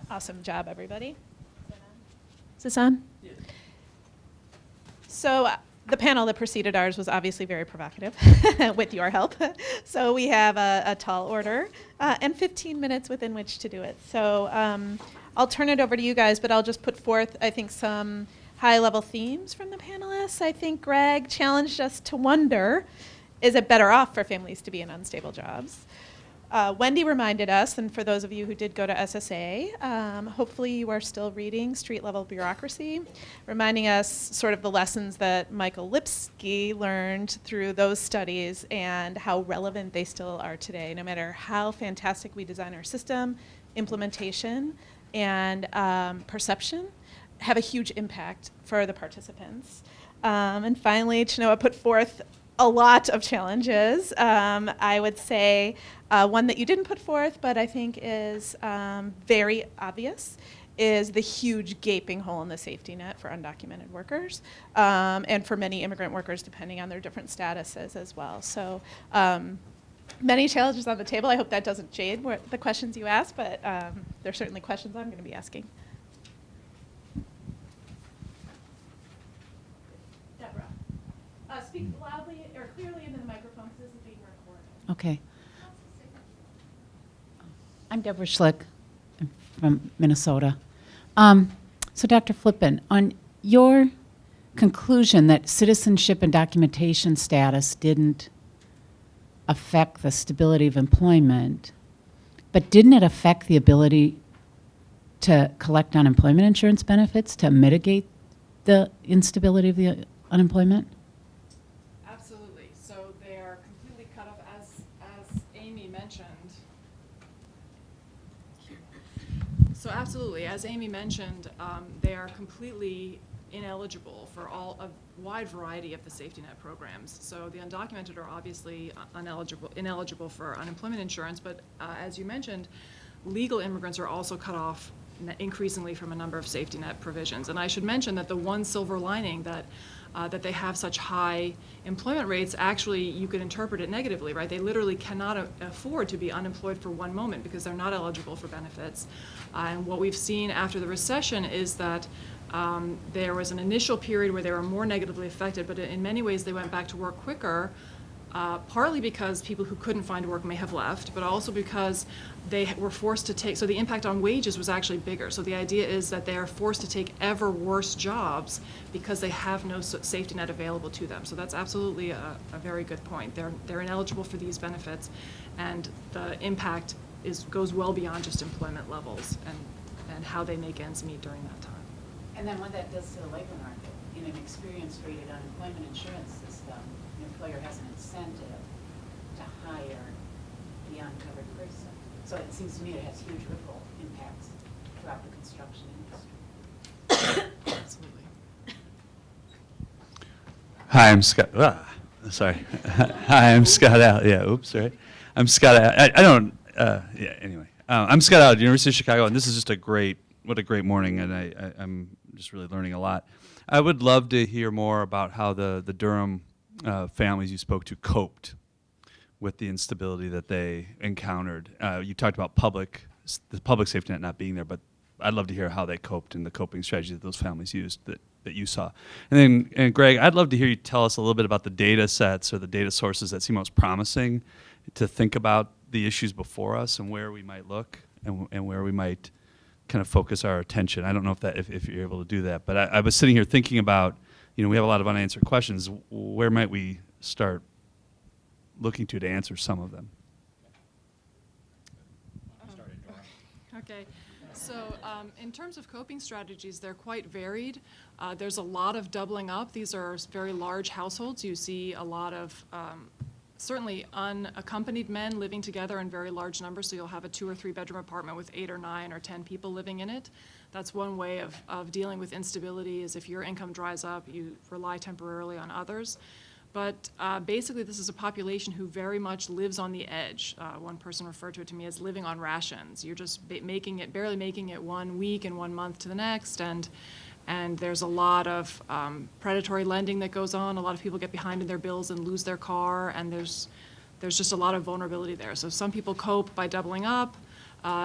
Awesome job, everybody. Is this on? Yeah. So the panel that preceded ours was obviously very provocative with your help. So we have a tall order and 15 minutes within which to do it. So I'll turn it over to you guys, but I'll just put forth, I think, some high-level themes from the panelists. I think Greg challenged us to wonder, is it better off for families to be in unstable jobs? Wendy reminded us, and for those of you who did go to SSA, hopefully you are still reading Street Level Bureaucracy, reminding us sort of the lessons that Michael Lipsky learned through those studies and how relevant they still are today. No matter how fantastic we design our system, implementation and perception have a huge impact for the participants. And finally, Chenoa put forth a lot of challenges. I would say one that you didn't put forth, but I think is very obvious, is the huge gaping hole in the safety net for undocumented workers and for many immigrant workers, depending on their different statuses as well. So many challenges on the table. I hope that doesn't jade the questions you ask, but they're certainly questions I'm going to be asking. Speak loudly or clearly into the microphone because this is being recorded. Okay. I'm Deborah Schlick. I'm from Minnesota. So Dr. Flippen, on your conclusion that citizenship and documentation status didn't affect the stability of employment, but didn't it affect the ability to collect unemployment insurance benefits to mitigate the instability of the unemployment? So absolutely, as Amy mentioned, they are completely ineligible for a wide variety of the safety net programs. So the undocumented are obviously ineligible for unemployment insurance, but as you mentioned, legal immigrants are also cut off increasingly from a number of safety net provisions. And I should mention that the one silver lining that they have such high employment rates, actually you could interpret it negatively, right? They literally cannot afford to be unemployed for one moment because they're not eligible for benefits. And what we've seen after the recession is that there was an initial period where they were more negatively affected, but in many ways they went back to work quicker, partly because people who couldn't find work may have left, but also because they were forced to take, so the impact on wages was actually bigger. So the idea is that they are forced to take ever worse jobs because they have no safety net available to them. So that's absolutely a very good point. They're ineligible for these benefits, and the impact goes well beyond just employment levels and how they make ends meet during that time. And then what that does to the labor market, in an experience-rated unemployment insurance system, an employer has an incentive to hire the uncovered person. So it seems to me it has huge ripple impacts throughout the construction industry. Absolutely. Hi, I'm Scott. Sorry. Hi, I'm Scott Al. Yeah, oops, sorry. I'm Scott Al. I don't, anyway. I'm Scott Al at University of Chicago, and this is just what a great morning, and I'm just really learning a lot. I would love to hear more about how the Durham families you spoke to coped with the instability that they encountered. You talked about the public safety net not being there, but I'd love to hear how they coped and the coping strategies that those families used that you saw. And Greg, I'd love to hear you tell us a little bit about the data sets or the data sources that seem most promising to think about the issues before us and where we might look and where we might kind of focus our attention. I don't know if you're able to do that, but I was sitting here thinking about, we have a lot of unanswered questions. Where might we start looking to answer some of them? Okay, so in terms of coping strategies, they're quite varied. There's a lot of doubling up. These are very large households. You see a lot of certainly unaccompanied men living together in very large numbers, so you'll have a 2 or 3 bedroom apartment with 8 or 9 or 10 people living in it. That's one way of dealing with instability, is if your income dries up, you rely temporarily on others. But basically, this is a population who very much lives on the edge. One person referred to it to me as living on rations. You're just barely making it 1 week and 1 month to the next, and there's a lot of predatory lending that goes on. A lot of people get behind in their bills and lose their car, and there's just a lot of vulnerability there. So some people cope by doubling up.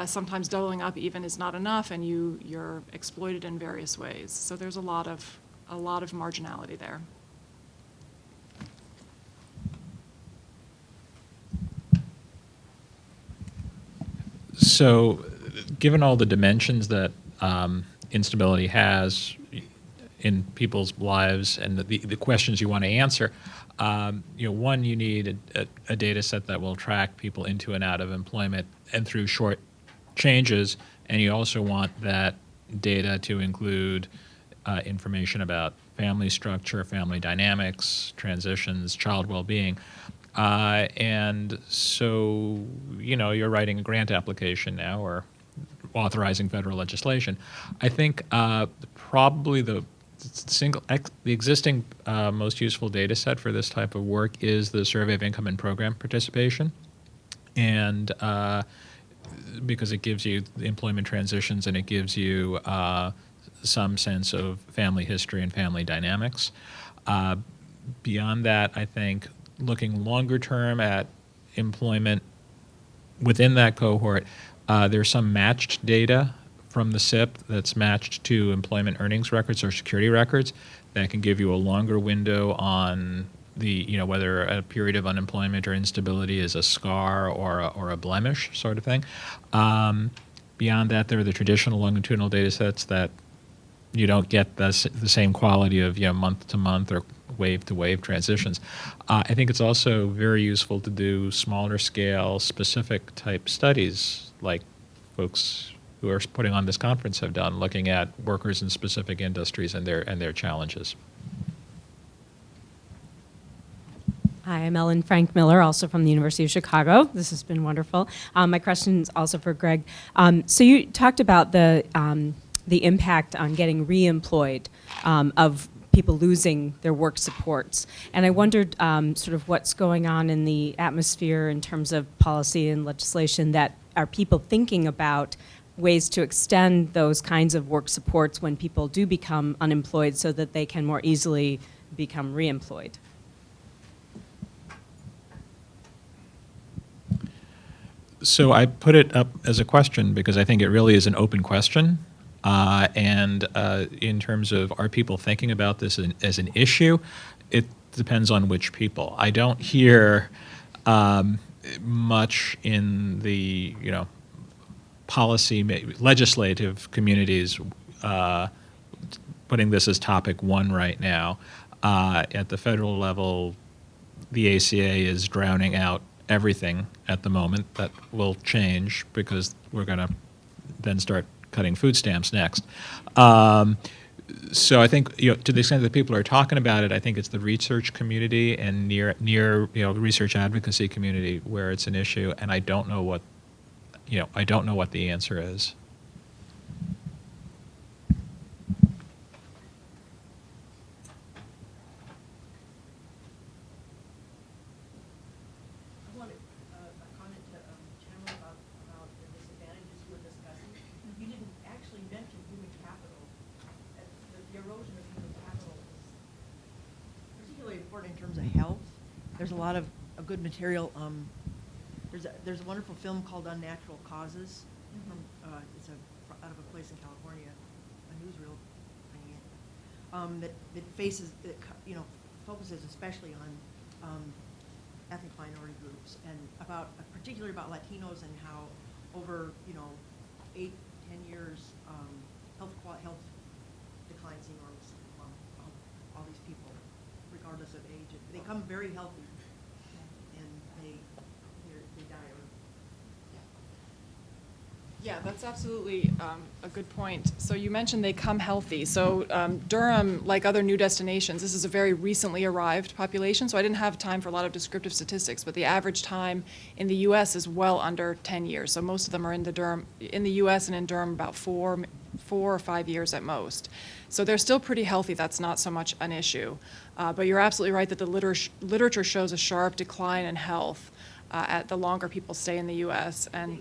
Sometimes doubling up even is not enough, and you're exploited in various ways. So there's a lot of marginality there. So, given all the dimensions that instability has in people's lives and the questions you want to answer, one, you need a data set that will track people into and out of employment and through short changes, and you also want that data to include information about family structure, family dynamics, transitions, child well-being. And so, you're writing a grant application now or authorizing federal legislation. I think probably the existing most useful data set for this type of work is the Survey of Income and Program Participation. And because it gives you the employment transitions and it gives you some sense of family history and family dynamics. Beyond that, I think looking longer term at employment within that cohort, there's some matched data from the SIP that's matched to employment earnings records or security records that can give you a longer window on the, whether a period of unemployment or instability is a scar or a blemish sort of thing. Beyond that, there are the traditional longitudinal data sets that you don't get the same quality of month to month or wave to wave transitions. I think it's also very useful to do smaller scale, specific type studies like folks who are putting on this conference have done, looking at workers in specific industries and their challenges. Hi, I'm Ellen Frank Miller, also from the University of Chicago. This has been wonderful. My question is also for Greg. So you talked about the impact on getting reemployed of people losing their work supports. And I wondered sort of what's going on in the atmosphere in terms of policy and legislation that are people thinking about ways to extend those kinds of work supports when people do become unemployed so that they can more easily become reemployed. So I put it up as a question because I think it really is an open question. And in terms of are people thinking about this as an issue, it depends on which people. I don't hear much in the policy legislative communities putting this as topic 1 right now. At the federal level, the ACA is drowning out everything at the moment. That will change because we're going to then start cutting food stamps next. So I think to the extent that people are talking about it, I think it's the research community and near research advocacy community where it's an issue, and I don't know what the answer is. I wanted a comment to Chenoa about the disadvantages you were discussing. You didn't actually mention human capital. The erosion of human capital is particularly important in terms of health. There's a lot of good material. There's a wonderful film called Unnatural Causes. It's out of a place in California, a newsreel bringing it, that focuses especially on ethnic minority groups, and particularly about Latinos and how over 8-10 years health declines enormously among all these people, regardless of age. They come very healthy, and they die. Yeah, that's absolutely a good point. So you mentioned they come healthy. So Durham, like other new destinations, this is a very recently arrived population, so I didn't have time for a lot of descriptive statistics, but the average time in the U.S. is well under 10 years. So most of them are in the U.S. and in Durham about 4 or 5 years at most. So they're still pretty healthy. That's not so much an issue. But you're absolutely right that the literature shows a sharp decline in health at the longer people stay in the U.S. and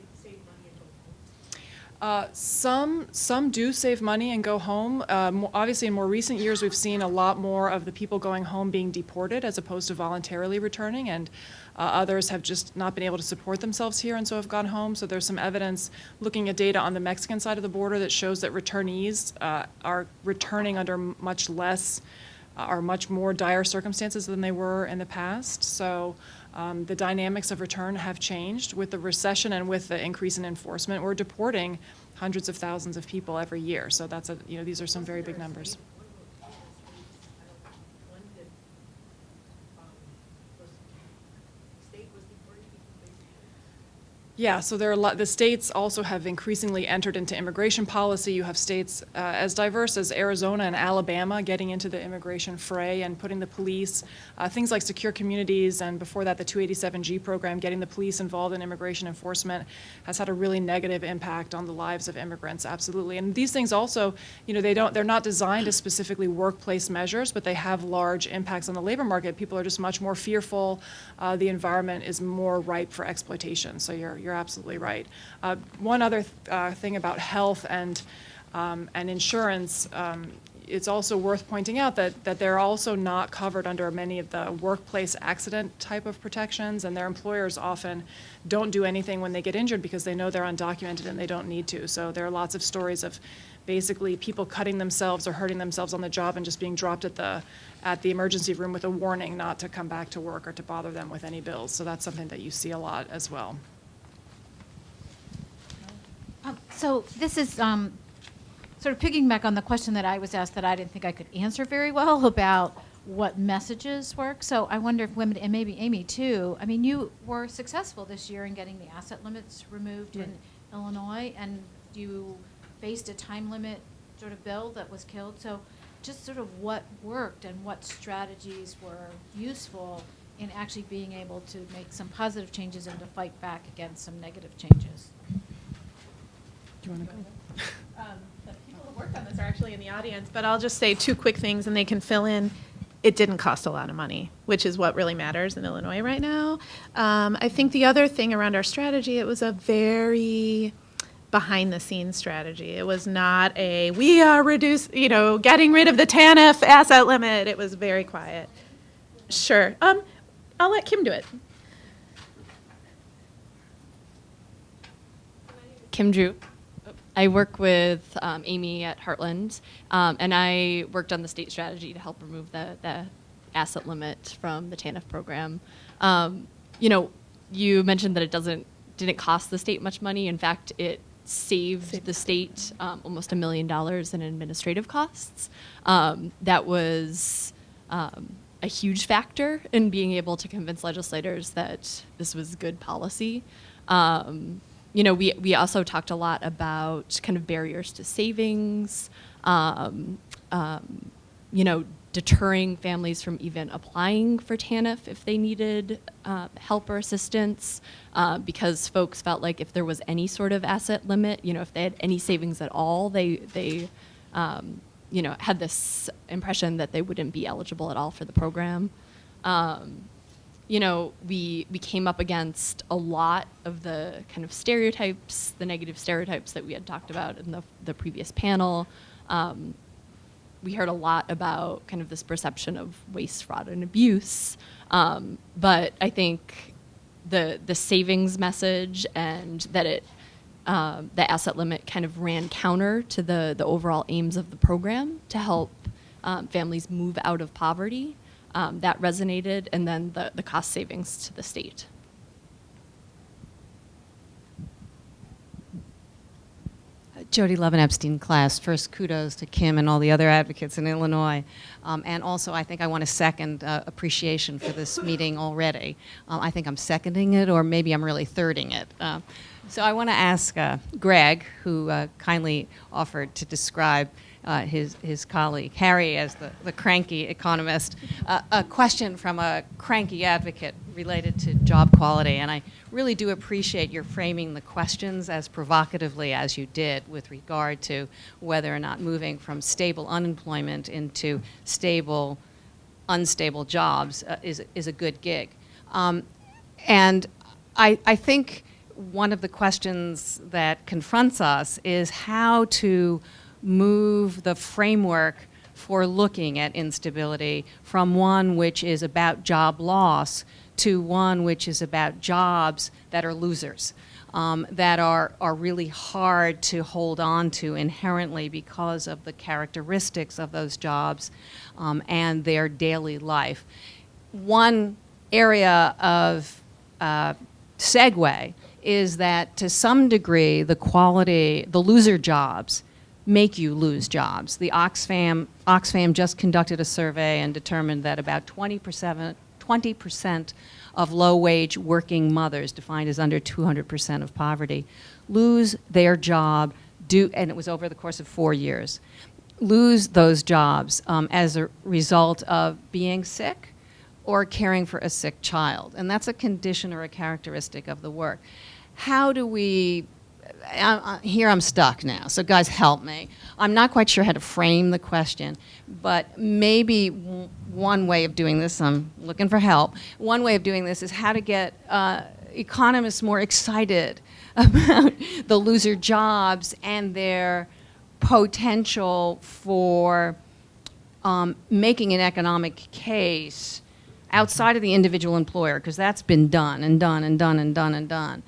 some do save money and go home. Obviously, in more recent years, we've seen a lot more of the people going home being deported as opposed to voluntarily returning, and others have just not been able to support themselves here and so have gone home. So there's some evidence looking at data on the Mexican side of the border that shows that returnees are returning under much more dire circumstances than they were in the past. So the dynamics of return have changed. With the recession and with the increase in enforcement, we're deporting hundreds of thousands of people every year. So that's these are some very big numbers. Yeah, so there are the states also have increasingly entered into immigration policy. You have states as diverse as Arizona and Alabama getting into the immigration fray and putting the police, things like secure communities, and before that the 287G program, getting the police involved in immigration enforcement has had a really negative impact on the lives of immigrants, absolutely. And these things also, they're not designed as specifically workplace measures, but they have large impacts on the labor market. People are just much more fearful. The environment is more ripe for exploitation. So you're absolutely right. One other thing about health and insurance, it's also worth pointing out that they're also not covered under many of the workplace accident type of protections, and their employers often don't do anything when they get injured because they know they're undocumented and they don't need to. So there are lots of stories of basically people cutting themselves or hurting themselves on the job and just being dropped at the emergency room with a warning not to come back to work or to bother them with any bills. So that's something that you see a lot as well. So this is sort of piggyback on the question that I was asked that I didn't think I could answer very well about what messages work. So I wonder if women, and maybe Amy too, I mean, you were successful this year in getting the asset limits removed in Illinois, and you faced a time limit sort of bill that was killed. So just sort of what worked and what strategies were useful in actually being able to make some positive changes and to fight back against some negative changes. Do you want to go? The people who worked on this are actually in the audience, but I'll just say 2 quick things and they can fill in. It didn't cost a lot of money, which is what really matters in Illinois right now. I think the other thing around our strategy, it was a very behind-the-scenes strategy. It was not we are getting rid of the TANF asset limit. It was very quiet. Sure. I'll let Kim do it. Kim Drew. I work with Amy at Heartland, and I worked on the state strategy to help remove the asset limit from the TANF program. You mentioned that it didn't cost the state much money. In fact, it saved the state almost $1 million in administrative costs. That was a huge factor in being able to convince legislators that this was good policy. We also talked a lot about kind of barriers to savings, deterring families from even applying for TANF if they needed help or assistance, because folks felt like if there was any sort of asset limit, if they had any savings at all, they had this impression that they wouldn't be eligible at all for the program. We came up against a lot of the kind of stereotypes, the negative stereotypes that we had talked about in the previous panel. We heard a lot about kind of this perception of waste, fraud, and abuse. But I think the savings message and that the asset limit kind of ran counter to the overall aims of the program to help families move out of poverty. that resonated, and then the cost savings to the state. Jody Levin-Epstein class, first kudos to Kim and all the other advocates in Illinois. And also, I think I want to second appreciation for this meeting already. I think I'm seconding it, or maybe I'm really thirding it. So I want to ask Greg, who kindly offered to describe his colleague, Harry, as the cranky economist, a question from a cranky advocate related to job quality. And I really do appreciate your framing the questions as provocatively as you did with regard to whether or not moving from stable unemployment into stable, unstable jobs is a good gig. And I think one of the questions that confronts us is how to move the framework for looking at instability from one which is about job loss to one which is about jobs that are losers, that are really hard to hold on to inherently because of the characteristics of those jobs and their daily life. One area of segue is that to some degree the loser jobs make you lose jobs. The Oxfam just conducted a survey and determined that about 20% of low-wage working mothers, defined as under 200% of poverty, lose their job and it was over the course of 4 years, lose those jobs as a result of being sick or caring for a sick child. And that's a condition or a characteristic of the work. How do we, here I'm stuck now, so guys help me. I'm not quite sure how to frame the question, but maybe one way of doing this, I'm looking for help, one way of doing this is how to get economists more excited about the loser jobs and their potential for making an economic case outside of the individual employer, because that's been done and done and done and done and done,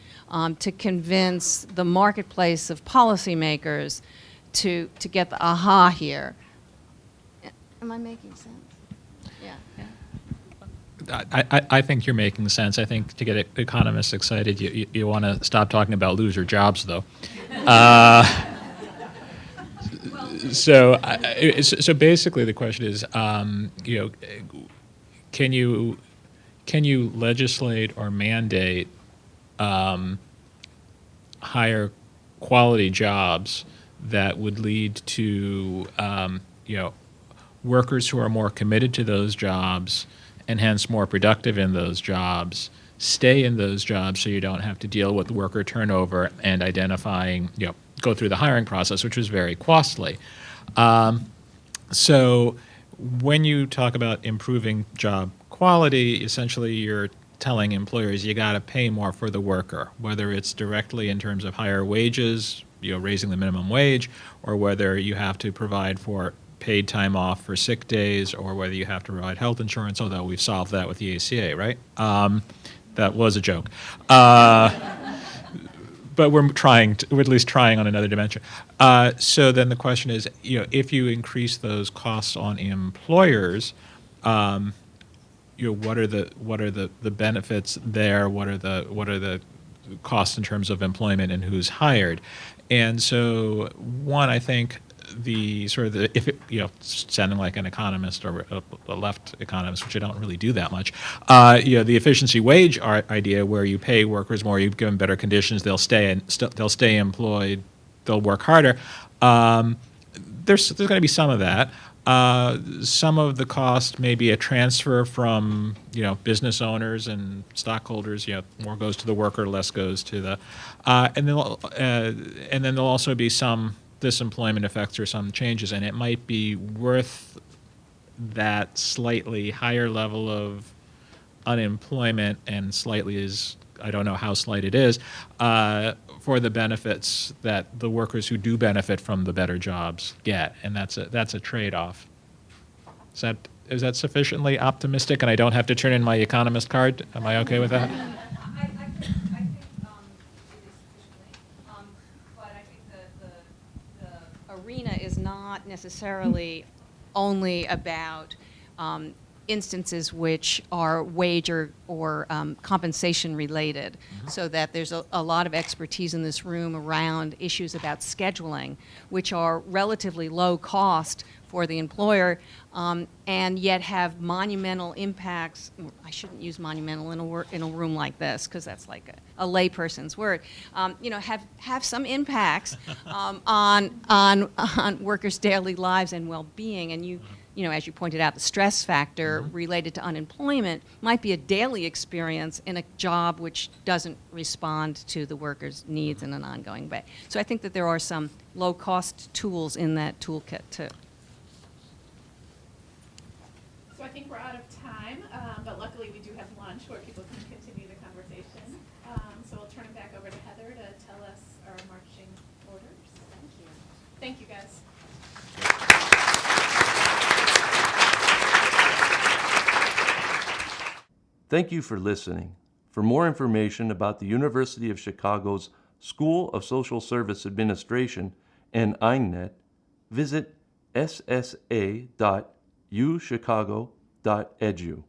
to convince the marketplace of policymakers to get the aha here. Am I making sense? Yeah. I think you're making sense. I think to get economists excited, you want to stop talking about loser jobs, though. So basically, the question is, can you legislate or mandate higher quality jobs that would lead to workers who are more committed to those jobs and hence more productive in those jobs stay in those jobs, so you don't have to deal with worker turnover and identifying, go through the hiring process, which was very costly. So when you talk about improving job quality, essentially you're telling employers you got to pay more for the worker, whether it's directly in terms of higher wages, raising the minimum wage, or whether you have to provide for paid time off for sick days, or whether you have to provide health insurance, although we've solved that with the ACA, right? That was a joke. But we're at least trying on another dimension. So then the question is, if you increase those costs on employers, what are the benefits there? What are the costs in terms of employment and who's hired? And so one, I think sounding like an economist or a left economist, which I don't really do that much, the efficiency wage idea, where you pay workers more, you give them better conditions, they'll stay employed, they'll work harder. There's going to be some of that. Some of the cost may be a transfer from business owners and stockholders. More goes to the worker, less goes to the, and then there'll also be some disemployment effects or some changes, and it might be worth that slightly higher level of unemployment, and slightly is, I don't know how slight it is, for the benefits that the workers who do benefit from the better jobs get, and that's a trade-off. Is that sufficiently optimistic, and I don't have to turn in my economist card? Am I okay with that? Arena is not necessarily only about instances which are wage or compensation related, so that there's a lot of expertise in this room around issues about scheduling, which are relatively low cost for the employer, and yet have monumental impacts. I shouldn't use monumental in a room like this, because that's like a layperson's word. Have some impacts on workers' daily lives and well-being. And as you pointed out, the stress factor related to unemployment might be a daily experience in a job which doesn't respond to the worker's needs in an ongoing way. So I think that there are some low-cost tools in that toolkit too. So I think we're out of time, but luckily we do have lunch where people can continue the conversation. So we'll turn it back over to Heather to tell us our marching orders. Thank you. Thank you, guys. Thank you for listening. For more information about the University of Chicago's School of Social Service Administration and INET, visit ssa.uchicago.edu.